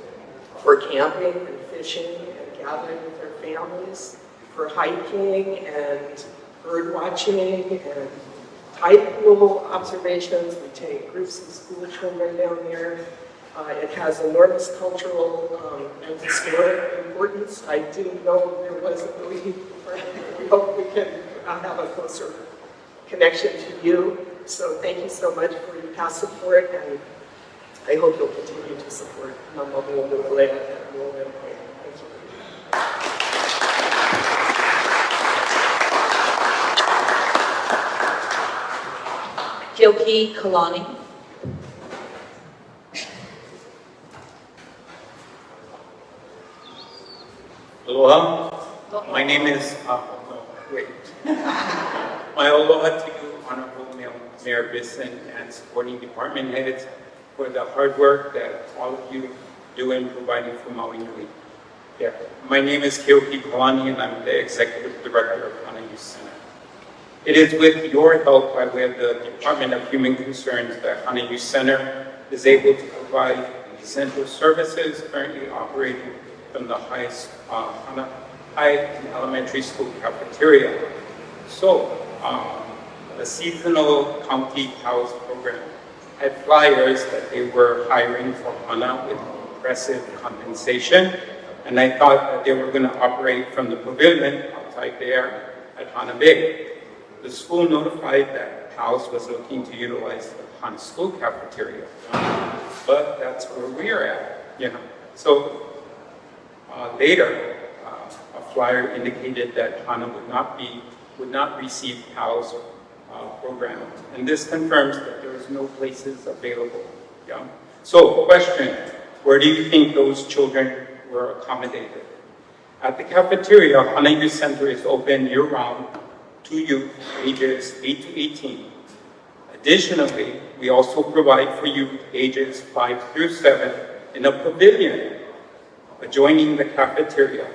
for camping and fishing and gathering with their families, for hiking and bird watching and tide pool observations. We take groups of school children down there. It has enormous cultural and historic importance. I didn't know there was a belief. We hope we can have a closer connection to you. So thank you so much for your past support, and I hope you'll continue to support Nāma Mo'olea at Mo'olea Point. Thank you. Kyoki Kalani. Aloha. My name is, my aloha to you Honorable Mayor Bisson and supporting department heads for the hard work that all of you do in providing for Maui Nui. Yeah. My name is Keoki Kalani and I'm the Executive Director of Hāna Youth Center. It is with your help by way of the Department of Human Concerns that Hāna Youth Center is able to provide essential services currently operating from the Hāna High and Elementary School cafeteria. So, the seasonal county house program had flyers that they were hiring for Hāna with impressive compensation, and I thought that they were going to operate from the pavilion outside there at Hāna Bay. The school notified that house was looking to utilize the Hāna school cafeteria, but that's where we are at, you know. So later, a flyer indicated that Hāna would not receive PAL's program, and this confirms that there is no places available. Yeah. So, question: where do you think those children were accommodated? At the cafeteria, Hāna Youth Center is open year-round to youth ages 8 to 18. Additionally, we also provide for youth ages 5 through 7 in a pavilion adjoining the cafeteria.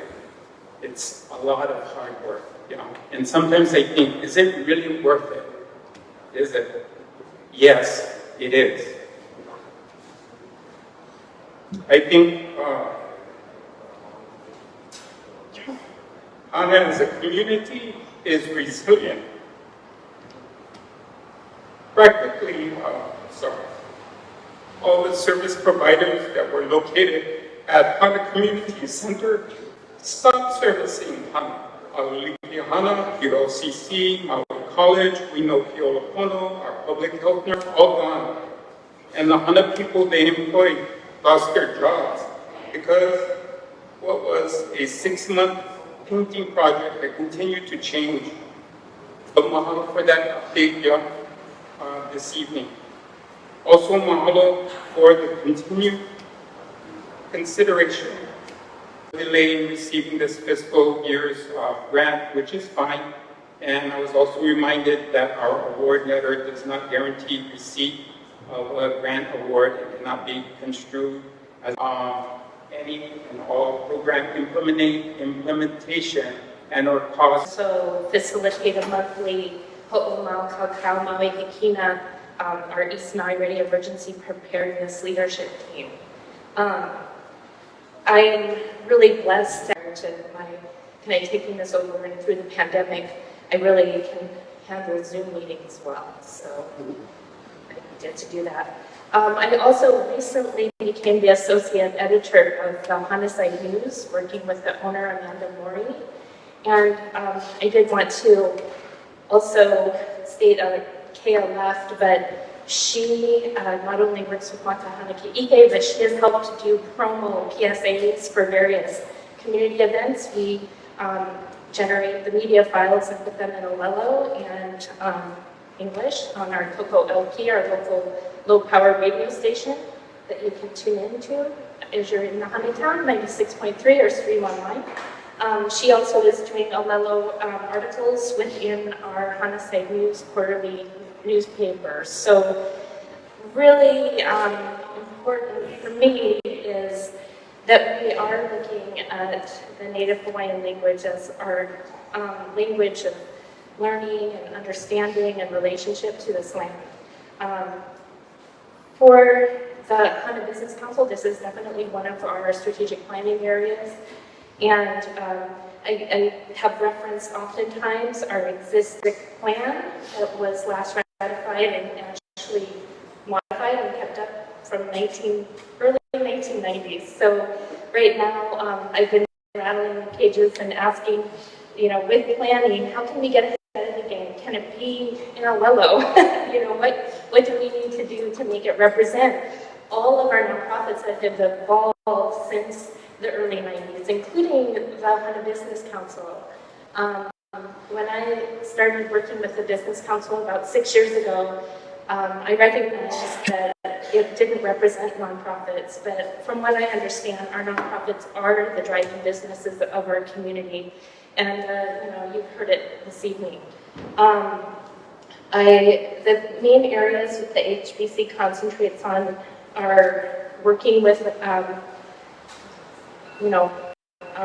It's a lot of hard work, you know. And sometimes I think, is it really worth it? Is it? Yes, it is. I think Hāna as a community is resilient. Practically, all the service providers that were located at Hāna Community Center stopped servicing Hāna. Hāna, ULCC, Maui College, we know Keolopono, our public health nurse, all gone. And the Hāna people they employed lost their jobs because what was a 6-month painting project that continued to change. But mahalo for that update this evening. Also mahalo for the continued consideration delay in receiving this fiscal year's grant, which is fine. And I was also reminded that our award letter does not guarantee receipt of a grant award. It cannot be construed as any and all program implementation and or cost. So facilitate a monthly Ho'omau Kakao Maui Hikina, our East Maui Ready Emergency Preparedness Leadership Team. I'm really blessed to taking this over and through the pandemic. I really can handle Zoom meetings well, so I get to do that. I also recently became the associate editor of the Hāna Side News, working with the owner, Amanda Maui. And I did want to also state, Kea left, but she not only works with Waka Hana Ke'ike, but she has helped do promo PSAs for various community events. We generate the media files and put them in Olelo and English on our Koko LP, our local low-power radio station that you can tune into as you're in Nahane Town, 96.3, or stream online. She also is doing Olelo articles within our Hāna Side News quarterly newspaper. So really important for me is that we are looking at the Native Hawaiian language as our language of learning and understanding and relationship to this land. For the Hāna Business Council, this is definitely one of our strategic planning areas. And I have referenced oftentimes our existing plan that was last ratified and actually modified and kept up from early 1990s. So right now, I've been rattling the cages and asking, with planning, how can we get ahead of the game? Can it be in Olelo? What do we need to do to make it represent all of our nonprofits that have evolved since the early 90s, including the Hāna Business Council. When I started working with the Business Council about 6 years ago, I recognized that it didn't represent nonprofits, but from what I understand, our nonprofits are the driving businesses of our community, and you've heard it this evening. The main areas that the HBC concentrates on are working with, our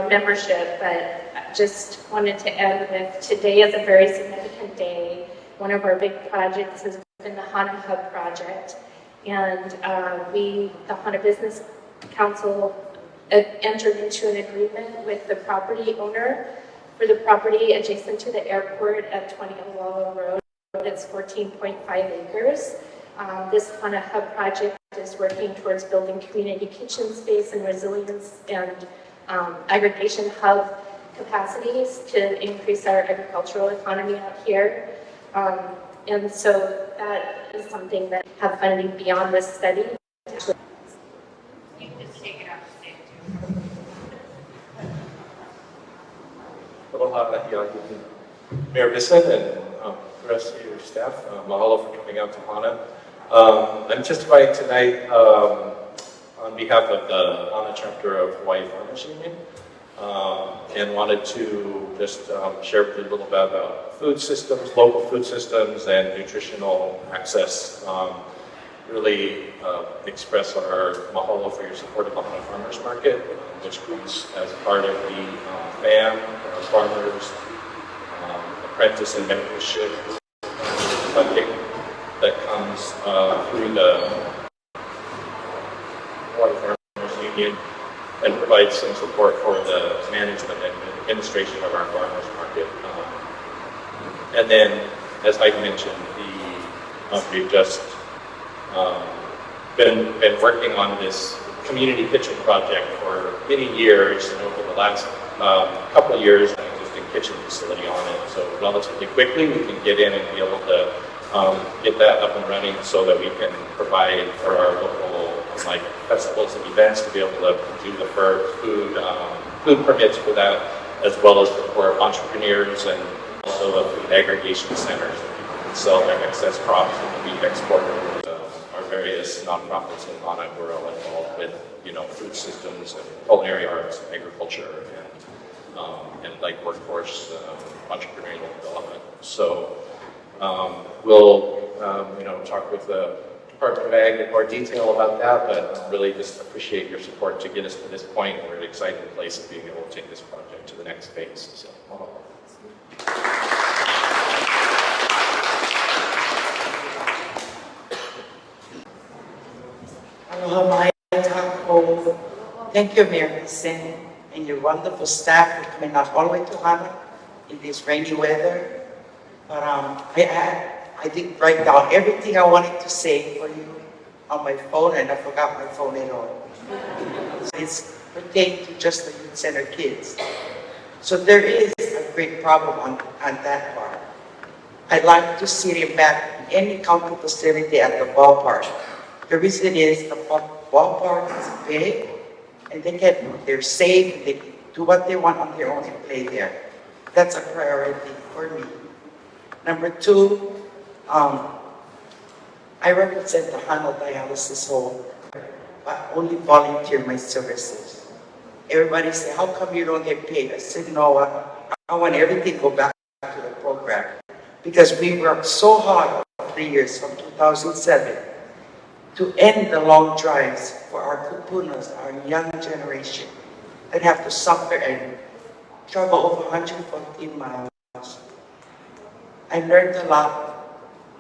membership, but I just wanted to end with today is a very significant day. One of our big projects has been the Hāna Hub project, and the Hāna Business Council entered into an agreement with the property owner for the property adjacent to the airport at 20 Wallow Road. It's 14.5 acres. This Hāna Hub project is working towards building community kitchen space and resilience and aggregation hub capacities to increase our agricultural economy out here. And so that is something that have funding beyond this study. You can just take it out of state too. Aloha, Mayor Bisson and the rest of your staff. Mahalo for coming out to Hāna. I'm testifying tonight on behalf of the Hāna chapter of Hawaii Farmers Union, and wanted to just share with you a little bit about food systems, local food systems, and nutritional access. Really express our mahalo for your support of the Hāna Farmers Market, which comes as part of the FAM, our farmers, apprentice and mentorship funding that comes through the Hawaii Farmers Union, and provides some support for the management and administration of our farmers market. And then, as I mentioned, we've just been working on this community kitchen project for many years, and over the last couple of years, an existing kitchen facility on it. So relatively quickly, we can get in and be able to get that up and running so that we can provide for our local festivals and events to be able to do the food permits for that, as well as for entrepreneurs and also a food aggregation centers that people can sell their excess crops and we export it. Our various nonprofits in Hāna who are all involved with food systems and culinary arts and agriculture and workforce entrepreneurial development. So we'll talk with the Department of Ag in more detail about that, but really just appreciate your support to get us to this point. We're in an exciting place of being able to take this project to the next phase. So, Aloha mai takou. Thank you, Mayor Bisson, and your wonderful staff for coming out all the way to Hāna in this rainy weather. But I did write down everything I wanted to say for you on my phone, and I forgot my phone at all. It's pertaining to just the youth center kids. So there is a great problem on that part. I'd like to see them back in any county facility at the ballpark. The reason is the ballpark is big, and they're safe, and they can do what they want on their own and play there. That's a priority for me. Number two, I represent the Hāna Dialysis Home, but only volunteer my services. Everybody say, how come you don't get paid? I said, no, I want everything to go back to the program. Because we worked so hard for 3 years, from 2007, to end the long drives for our kupunas, our young generation, that have to suffer and travel over 114 miles. I learned a lot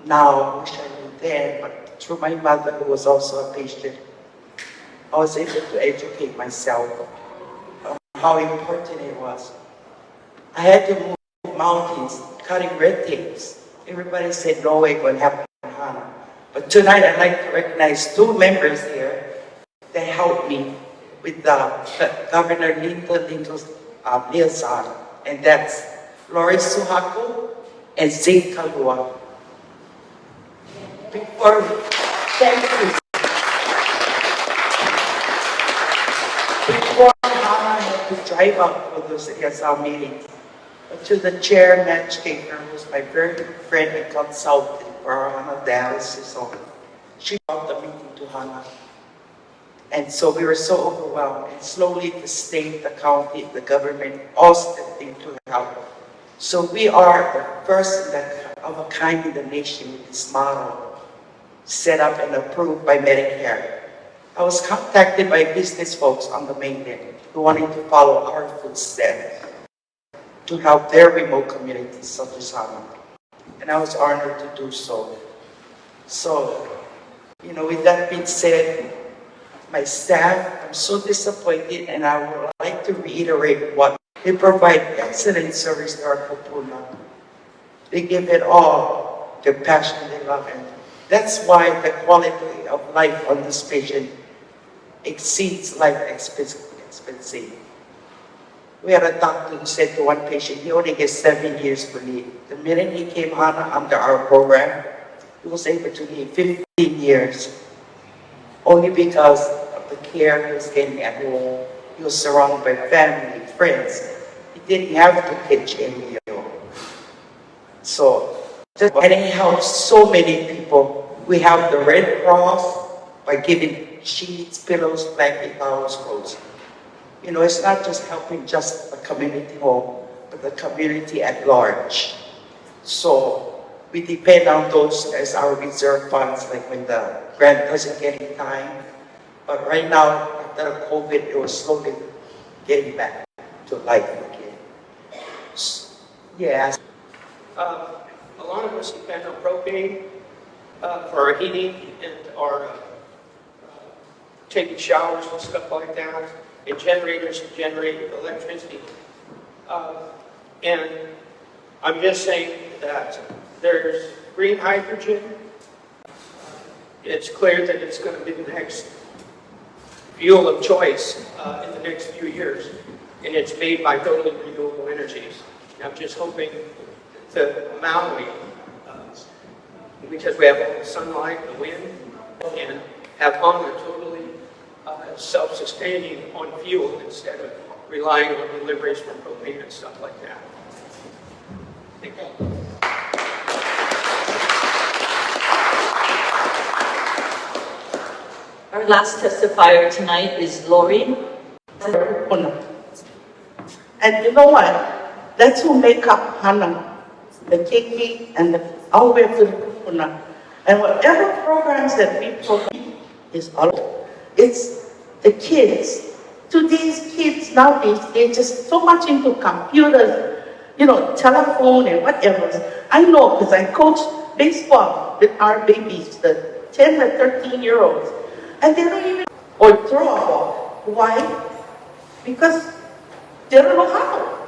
now, which I knew then, but through my mother, who was also a patient, I was able to educate myself on how important it was. I had to move mountains, cutting red tapes. Everybody said, no way going to happen in Hāna. But tonight, I'd like to recognize two members here that helped me with Governor Linda's liaison, and that's Lori Suhaku and Zane Kalua. Before Hāna had to drive up for those ESL meetings, but to the chair, Matt Skaker, who's my very good friend and consultant for our Hāna Dialysis Home, she brought the meeting to Hāna. And so we were so overwhelmed, and slowly the state, the county, the government all stepped in to help. So we are the first in that of a kind in the nation with this model set up and approved by Medicare. I was contacted by business folks on the mainland who wanted to follow our footsteps to help their remote communities such as Hāna. And I was honored to do so. So, with that being said, my staff, I'm so disappointed, and I would like to reiterate what they provide excellent service to our kupuna. They give it all, their passion, their love, and that's why the quality of life on this patient exceeds life expectancy. We had a doctor who said to one patient, he only gets 7 years to live. The minute he came Hāna under our program, he was able to live 15 years, only because of the care he was getting at home. He was surrounded by family, friends. He didn't have to pitch any meal. So, and it helps so many people. We have the Red Cross by giving sheets, pillows, blankets, towels, clothes. It's not just helping just the community home, but the community at large. So we depend on those as our reserve funds, like when the grant doesn't get in time. But right now, after COVID, it was slowly getting back to life again. Yeah. A lot of us depend on propane for our heating and our taking showers and stuff like that, and generators to generate electricity. And I'm just saying that there's green hydrogen. It's clear that it's going to be the next fuel of choice in the next few years, and it's made by totally renewable energies. I'm just hoping that Maui, because we have all the sunlight, the wind, and have Hāna totally self-sustaining on fuel instead of relying on deliveries from propane and stuff like that. Thank you. Our last testifier tonight is Lori. And you know what? That's who make up Hāna, the keiki and all the way to the kupuna. And whatever programs that we provide is all, it's the kids. To these kids nowadays, they're just so much into computers, telephone and whatever. I know because I coach baseball with our babies, the 10 or 13-year-olds. And they don't even, or throw a ball. Why? Because they don't know how.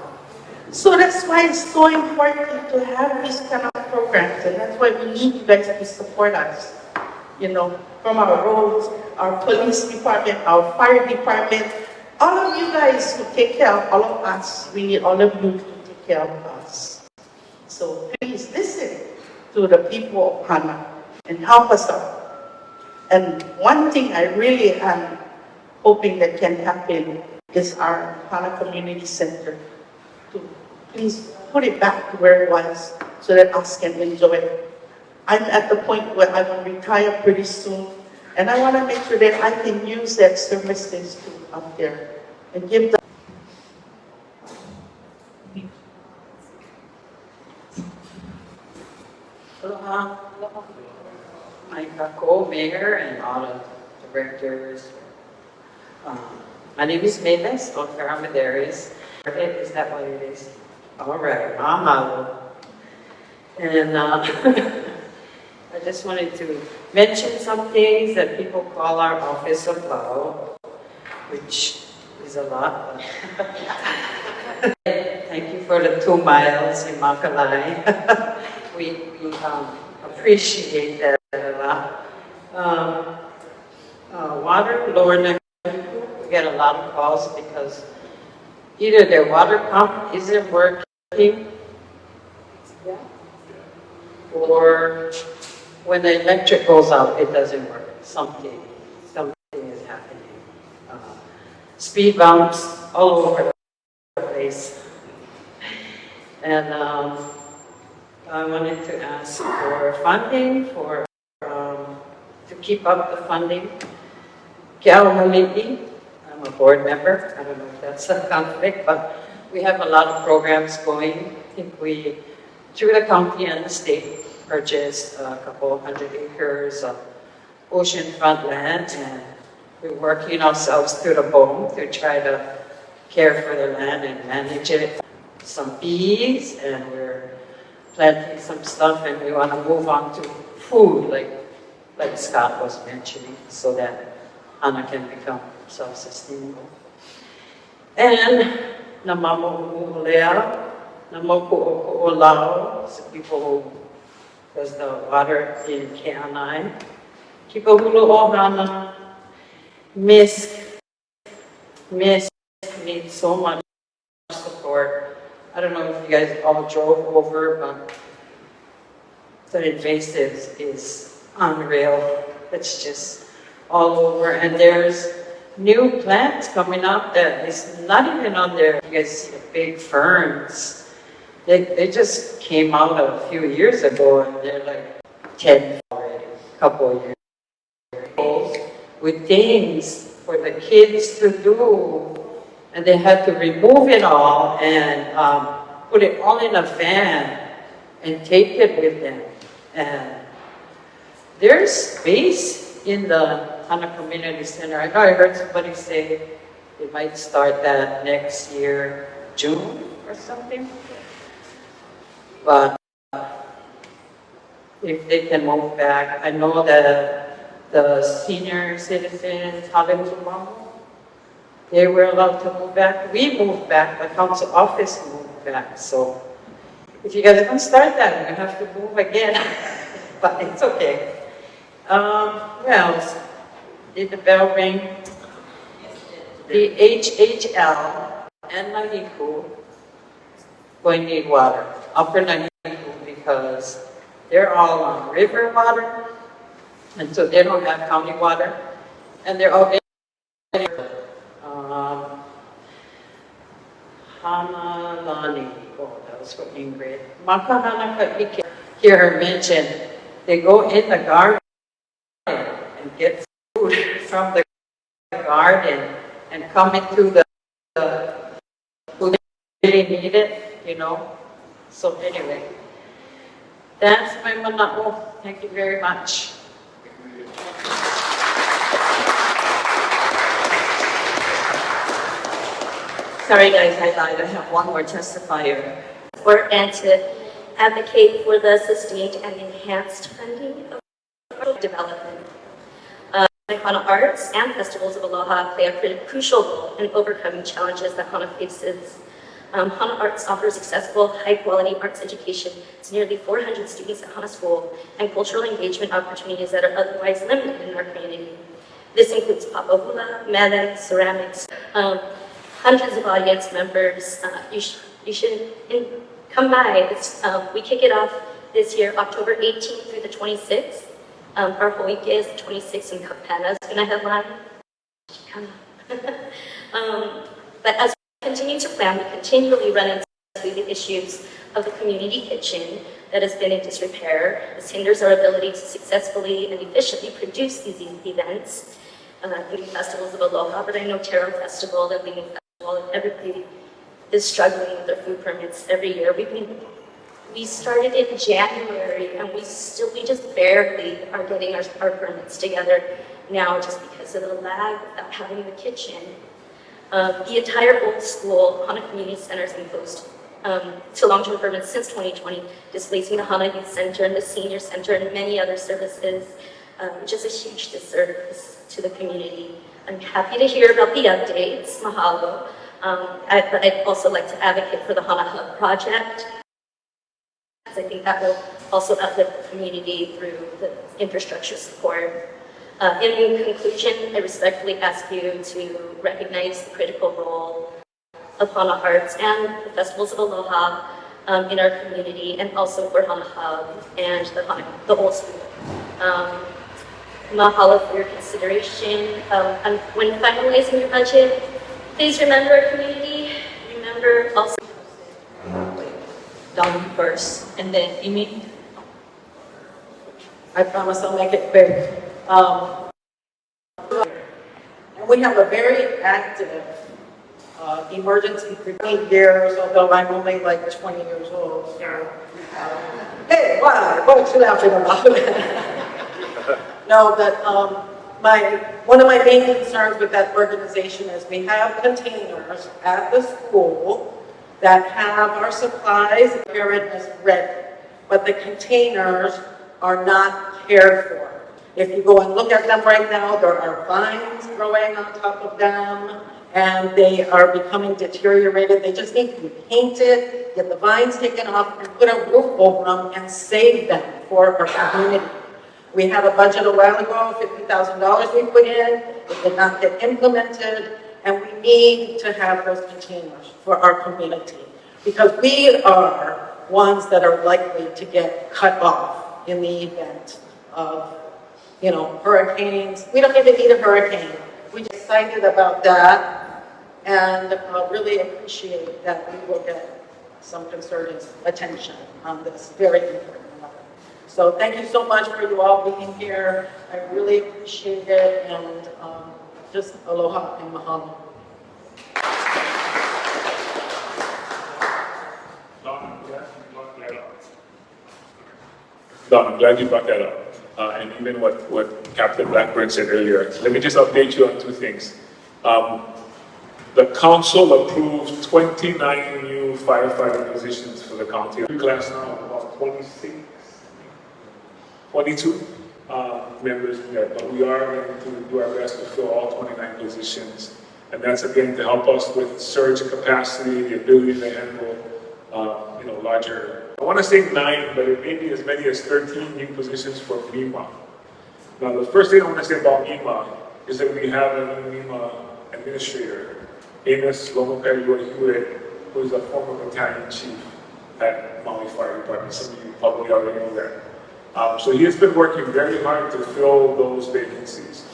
So that's why it's so important to have these kind of programs, and that's why we need you guys to support us. From our roads, our police department, our fire department, all of you guys who take care of all of us, we need all of you to take care of us. So please listen to the people of Hāna and help us out. And one thing I really am hoping that can happen is our Hāna Community Center to please put it back to where it was so that us can enjoy it. I'm at the point where I will retire pretty soon, and I want to make sure that I can use that services to up there and give them. Aloha. My co-mayor and all the directors. My name is Mavis Onkaramaderis. Is that what it is? All right, mahalo. And I just wanted to mention some things that people call our office of law, which is a lot. Thank you for the 2 miles in Makalai. we appreciate that a lot. Water, Lower Neck, we get a lot of calls because either their water pump isn't working, or when the electric goes out, it doesn't work. Something is happening. Speed bumps all over the place. And I wanted to ask for funding to keep up the funding. I'm a board member. I don't know if that's a conflict, but we have a lot of programs going. I think we through the county and the state, purchased a couple hundred acres of oceanfront land, and we're working ourselves through the bone to try to care for the land and manage it. Some bees, and we're planting some stuff, and we want to move on to food, like Scott was mentioning, so that Hāna can become self-sustainable. And Namamu'ulea, Namaku'o'olao, so people who does the water in Ke'anai. Kipahulu'ohana, Misk needs so much support. I don't know if you guys all drove over, but the invasives is unreal. It's just all over, and there's new plants coming up that is not even on there. You guys see the big ferns. They just came out a few years ago, and they're like 10 already, a couple of years old, with things for the kids to do. And they had to remove it all and put it all in a van and take it with them. And there's space in the Hāna Community Center. I know I heard somebody say they might start that next year, June or something. But if they can move back, I know that the senior citizens, Hāna, they were allowed to move back. We moved back, the council office moved back. So if you guys don't start that, you have to move again. But it's okay. What else? Did the bell ring? The HHL and Nahiku going to need water. Upper Nahiku, because they're all on river water, and so they don't have county water, and they're all Hāna Lani. Oh, that was for Ingrid. Makahana Kaike. Hear her mention, they go in the garden and get food from the garden and come into the who they really need it, you know. So anyway, that's my mana'o. Thank you very much. Sorry guys, I lied. I have one more testifier. And to advocate for the sustained and enhanced funding of development. The Hāna Arts and Festivals of Aloha play a crucial role in overcoming challenges that Hāna faces. Hāna Arts offers accessible, high-quality arts education to nearly 400 students at Hāna School and cultural engagement opportunities that are otherwise limited in our community. This includes papa hula, mele, ceramics, hundreds of audience members. You should come by. We kick it off this year, October 18th through the 26th. Our whole week is the 26th, and Kapana's going to headline. But as we continue to plan, we continually run into the issues of the community kitchen that has been in disrepair. This hinders our ability to successfully and efficiently produce these events, including festivals of Aloha, but I know Taro Festival and Leaning Festival, and everybody is struggling with their food permits every year. We started in January, and we just barely are getting our permits together now, just because of the lag of having the kitchen. The entire old school Hāna Community Center has been closed to long-term permits since 2020, displacing the Hāna Youth Center and the Senior Center and many other services, which is a huge disservice to the community. I'm happy to hear about the updates, mahalo. But I'd also like to advocate for the Hāna Hub project. I think that will also uplift the community through the infrastructure support. In conclusion, I respectfully ask you to recognize the critical role of Hāna Arts and the Festivals of Aloha in our community, and also for Hāna Hub and the whole school. Mahalo for your consideration. And when finalizing your budget, please remember our community. Remember also Down first, and then Imi. I promise I'll make it quick. And we have a very active emergency 15 years, although I'm only like 20 years old. So, hey, why? What are you laughing about? No, but one of my main concerns with that organization is we have containers at the school that have our supplies and preparedness ready, but the containers are not cared for. If you go and look at them right now, there are vines growing on top of them, and they are becoming deteriorated. They just need to be painted, get the vines taken off, and put a roof over them and save them for our community. We had a budget a while ago, $50,000 we put in. It did not get implemented, and we need to have those containers for our community because we are ones that are likely to get cut off in the event of, hurricanes. We don't even need a hurricane. We're excited about that and really appreciate that we will get some concerted attention on this very important matter. So thank you so much for you all being here. I really appreciate it, and just aloha and mahalo. Don, I'm glad you brought that up. And even what Captain Blackburn said earlier. Let me just update you on two things. The council approved 29 new firefighter positions for the county. Class now about 22 members there, but we are going to do our best to fill all 29 positions. And that's again to help us with surge capacity, the ability to handle larger. I want to say 9, but it may be as many as 13 new positions for MEMA. Now, the first thing I want to say about MEMA is that we have a new MEMA administrator, Amos Lomoperi-Hewitt, who is a former battalion chief at Maui Fire Department. Some of you probably already know that. So he has been working very hard to fill those vacancies.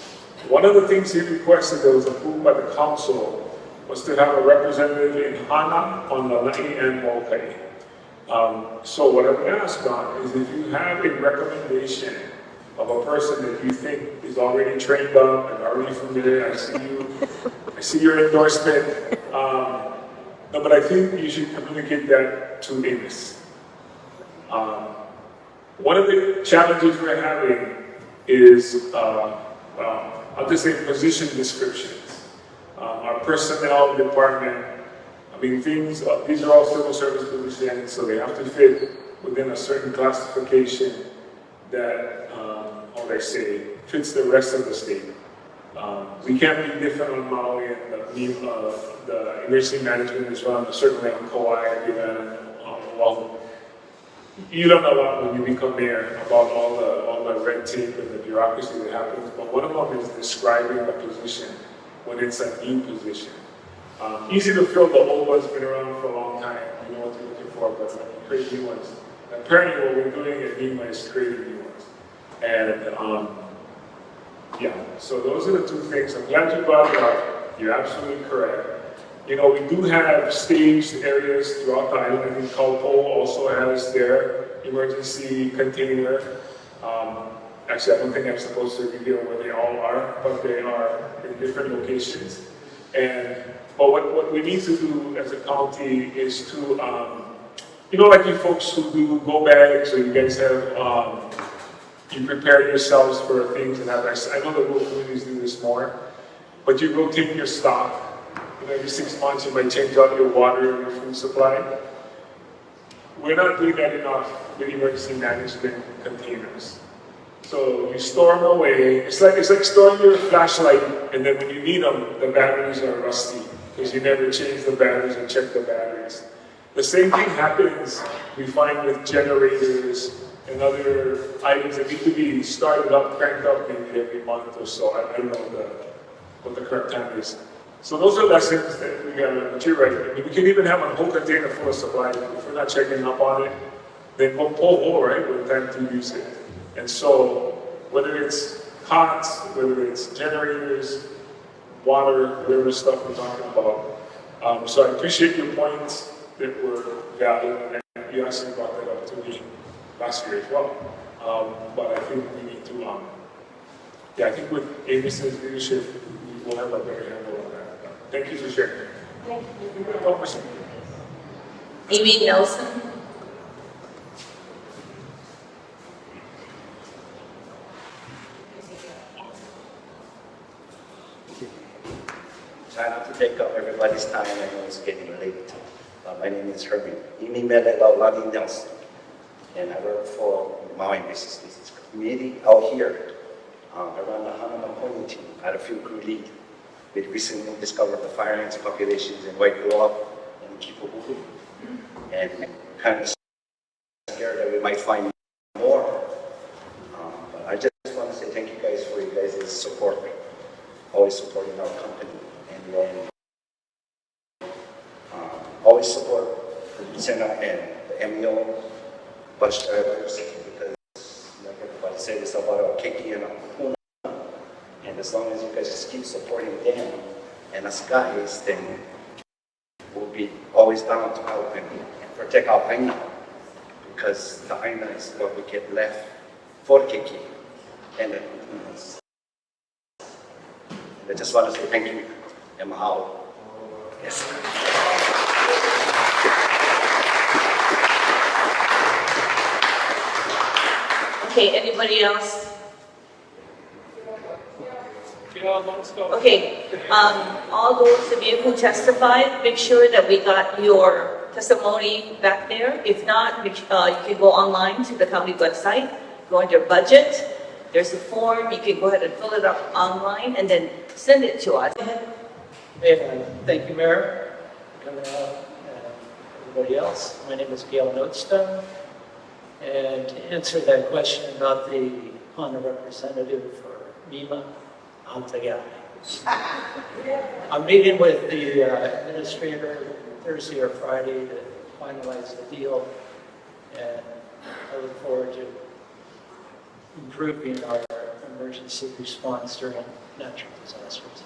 One of the things he requested that was approved by the council was to have a representative in Hāna, on the Lanai and Molokai. So what I would ask, Don, is if you have a recommendation of a person that you think is already trained up and already familiar, I see your endorsement. No, but I think you should communicate that to Amos. One of the challenges we're having is, I'll just say position descriptions. Our personnel department, these are all civil service positions, so they have to fit within a certain classification that, fits the rest of the state. We can't be different on Maui, and the emergency management is run a certain way on Kauai and Oahu. You don't know a lot when you become mayor about all the red tape and the bureaucracy that happens, but one of them is describing the position when it's a new position. Easy to fill, the old one's been around for a long time, you know what you're looking for, but when you create new ones. Apparently what we're doing at MEMA is creating new ones. And so those are the two things. I'm glad you brought it up. You're absolutely correct. We do have staged areas throughout the island. I think Kaupo also has their emergency container. Actually, I don't think I'm supposed to reveal where they all are, but they are in different locations. But what we need to do as a county is to, like you folks who do go bags, or you guys have, you prepare yourselves for things and have, I know that rural communities do this more, but you rotate your stock. Every 6 months you might change out your water and your food supply. We're not doing that enough with emergency management containers. So you store them away. It's like storing your flashlight, and then when you need them, the batteries are rusty because you never change the batteries or check the batteries. The same thing happens, we find, with generators and other items that need to be started up, cranked up maybe every month or so. I don't know what the correct time is. So those are lessons that we gotta, but you're right. We can even have a whole container full of supplies. If we're not checking up on it, then we'll pull more, right, with time to use it. And so, whether it's cots, whether it's generators, water, whatever stuff we're talking about. So I appreciate your points that were valid, and you actually brought that up to me last year as well. But I think we need to, I think with Amos's leadership, we will have a better handle on that. Thank you for sharing. Amy Nelson. Try not to take up everybody's time. I know it's getting late. My name is Herbie. Imi Melelawani Nelson. And I work for Maui Business Committee out here. I run the Hāna Maui team. I had a field crew lead. We recently discovered the fire ants populations in White Grove and Kipuhuhu. And kind of scared that we might find more. But I just want to say thank you guys for your guys' support. Always supporting our company. And then always support the Senate and the MEO bus drivers because like everybody said, it's about our Kiki and our Puna. And as long as you guys just keep supporting them and us guys, then we'll be always down to help and protect our Aina. Because the Aina is what we get left for Kiki and the Punas. I just want to say thank you and mahalo. Yes. Okay, anybody else? Okay, all those of you who testified, make sure that we got your testimony back there. If not, you can go online to the county website, go under budget. There's a form, you can go ahead and fill it up online and then send it to us. Thank you, Mayor, and everybody else. My name is Gail Notestone. And to answer that question about the Hāna representative for Mima, Antagai. I'm meeting with the administrator Thursday or Friday to finalize the deal, and I look forward to improving our emergency response during natural disasters.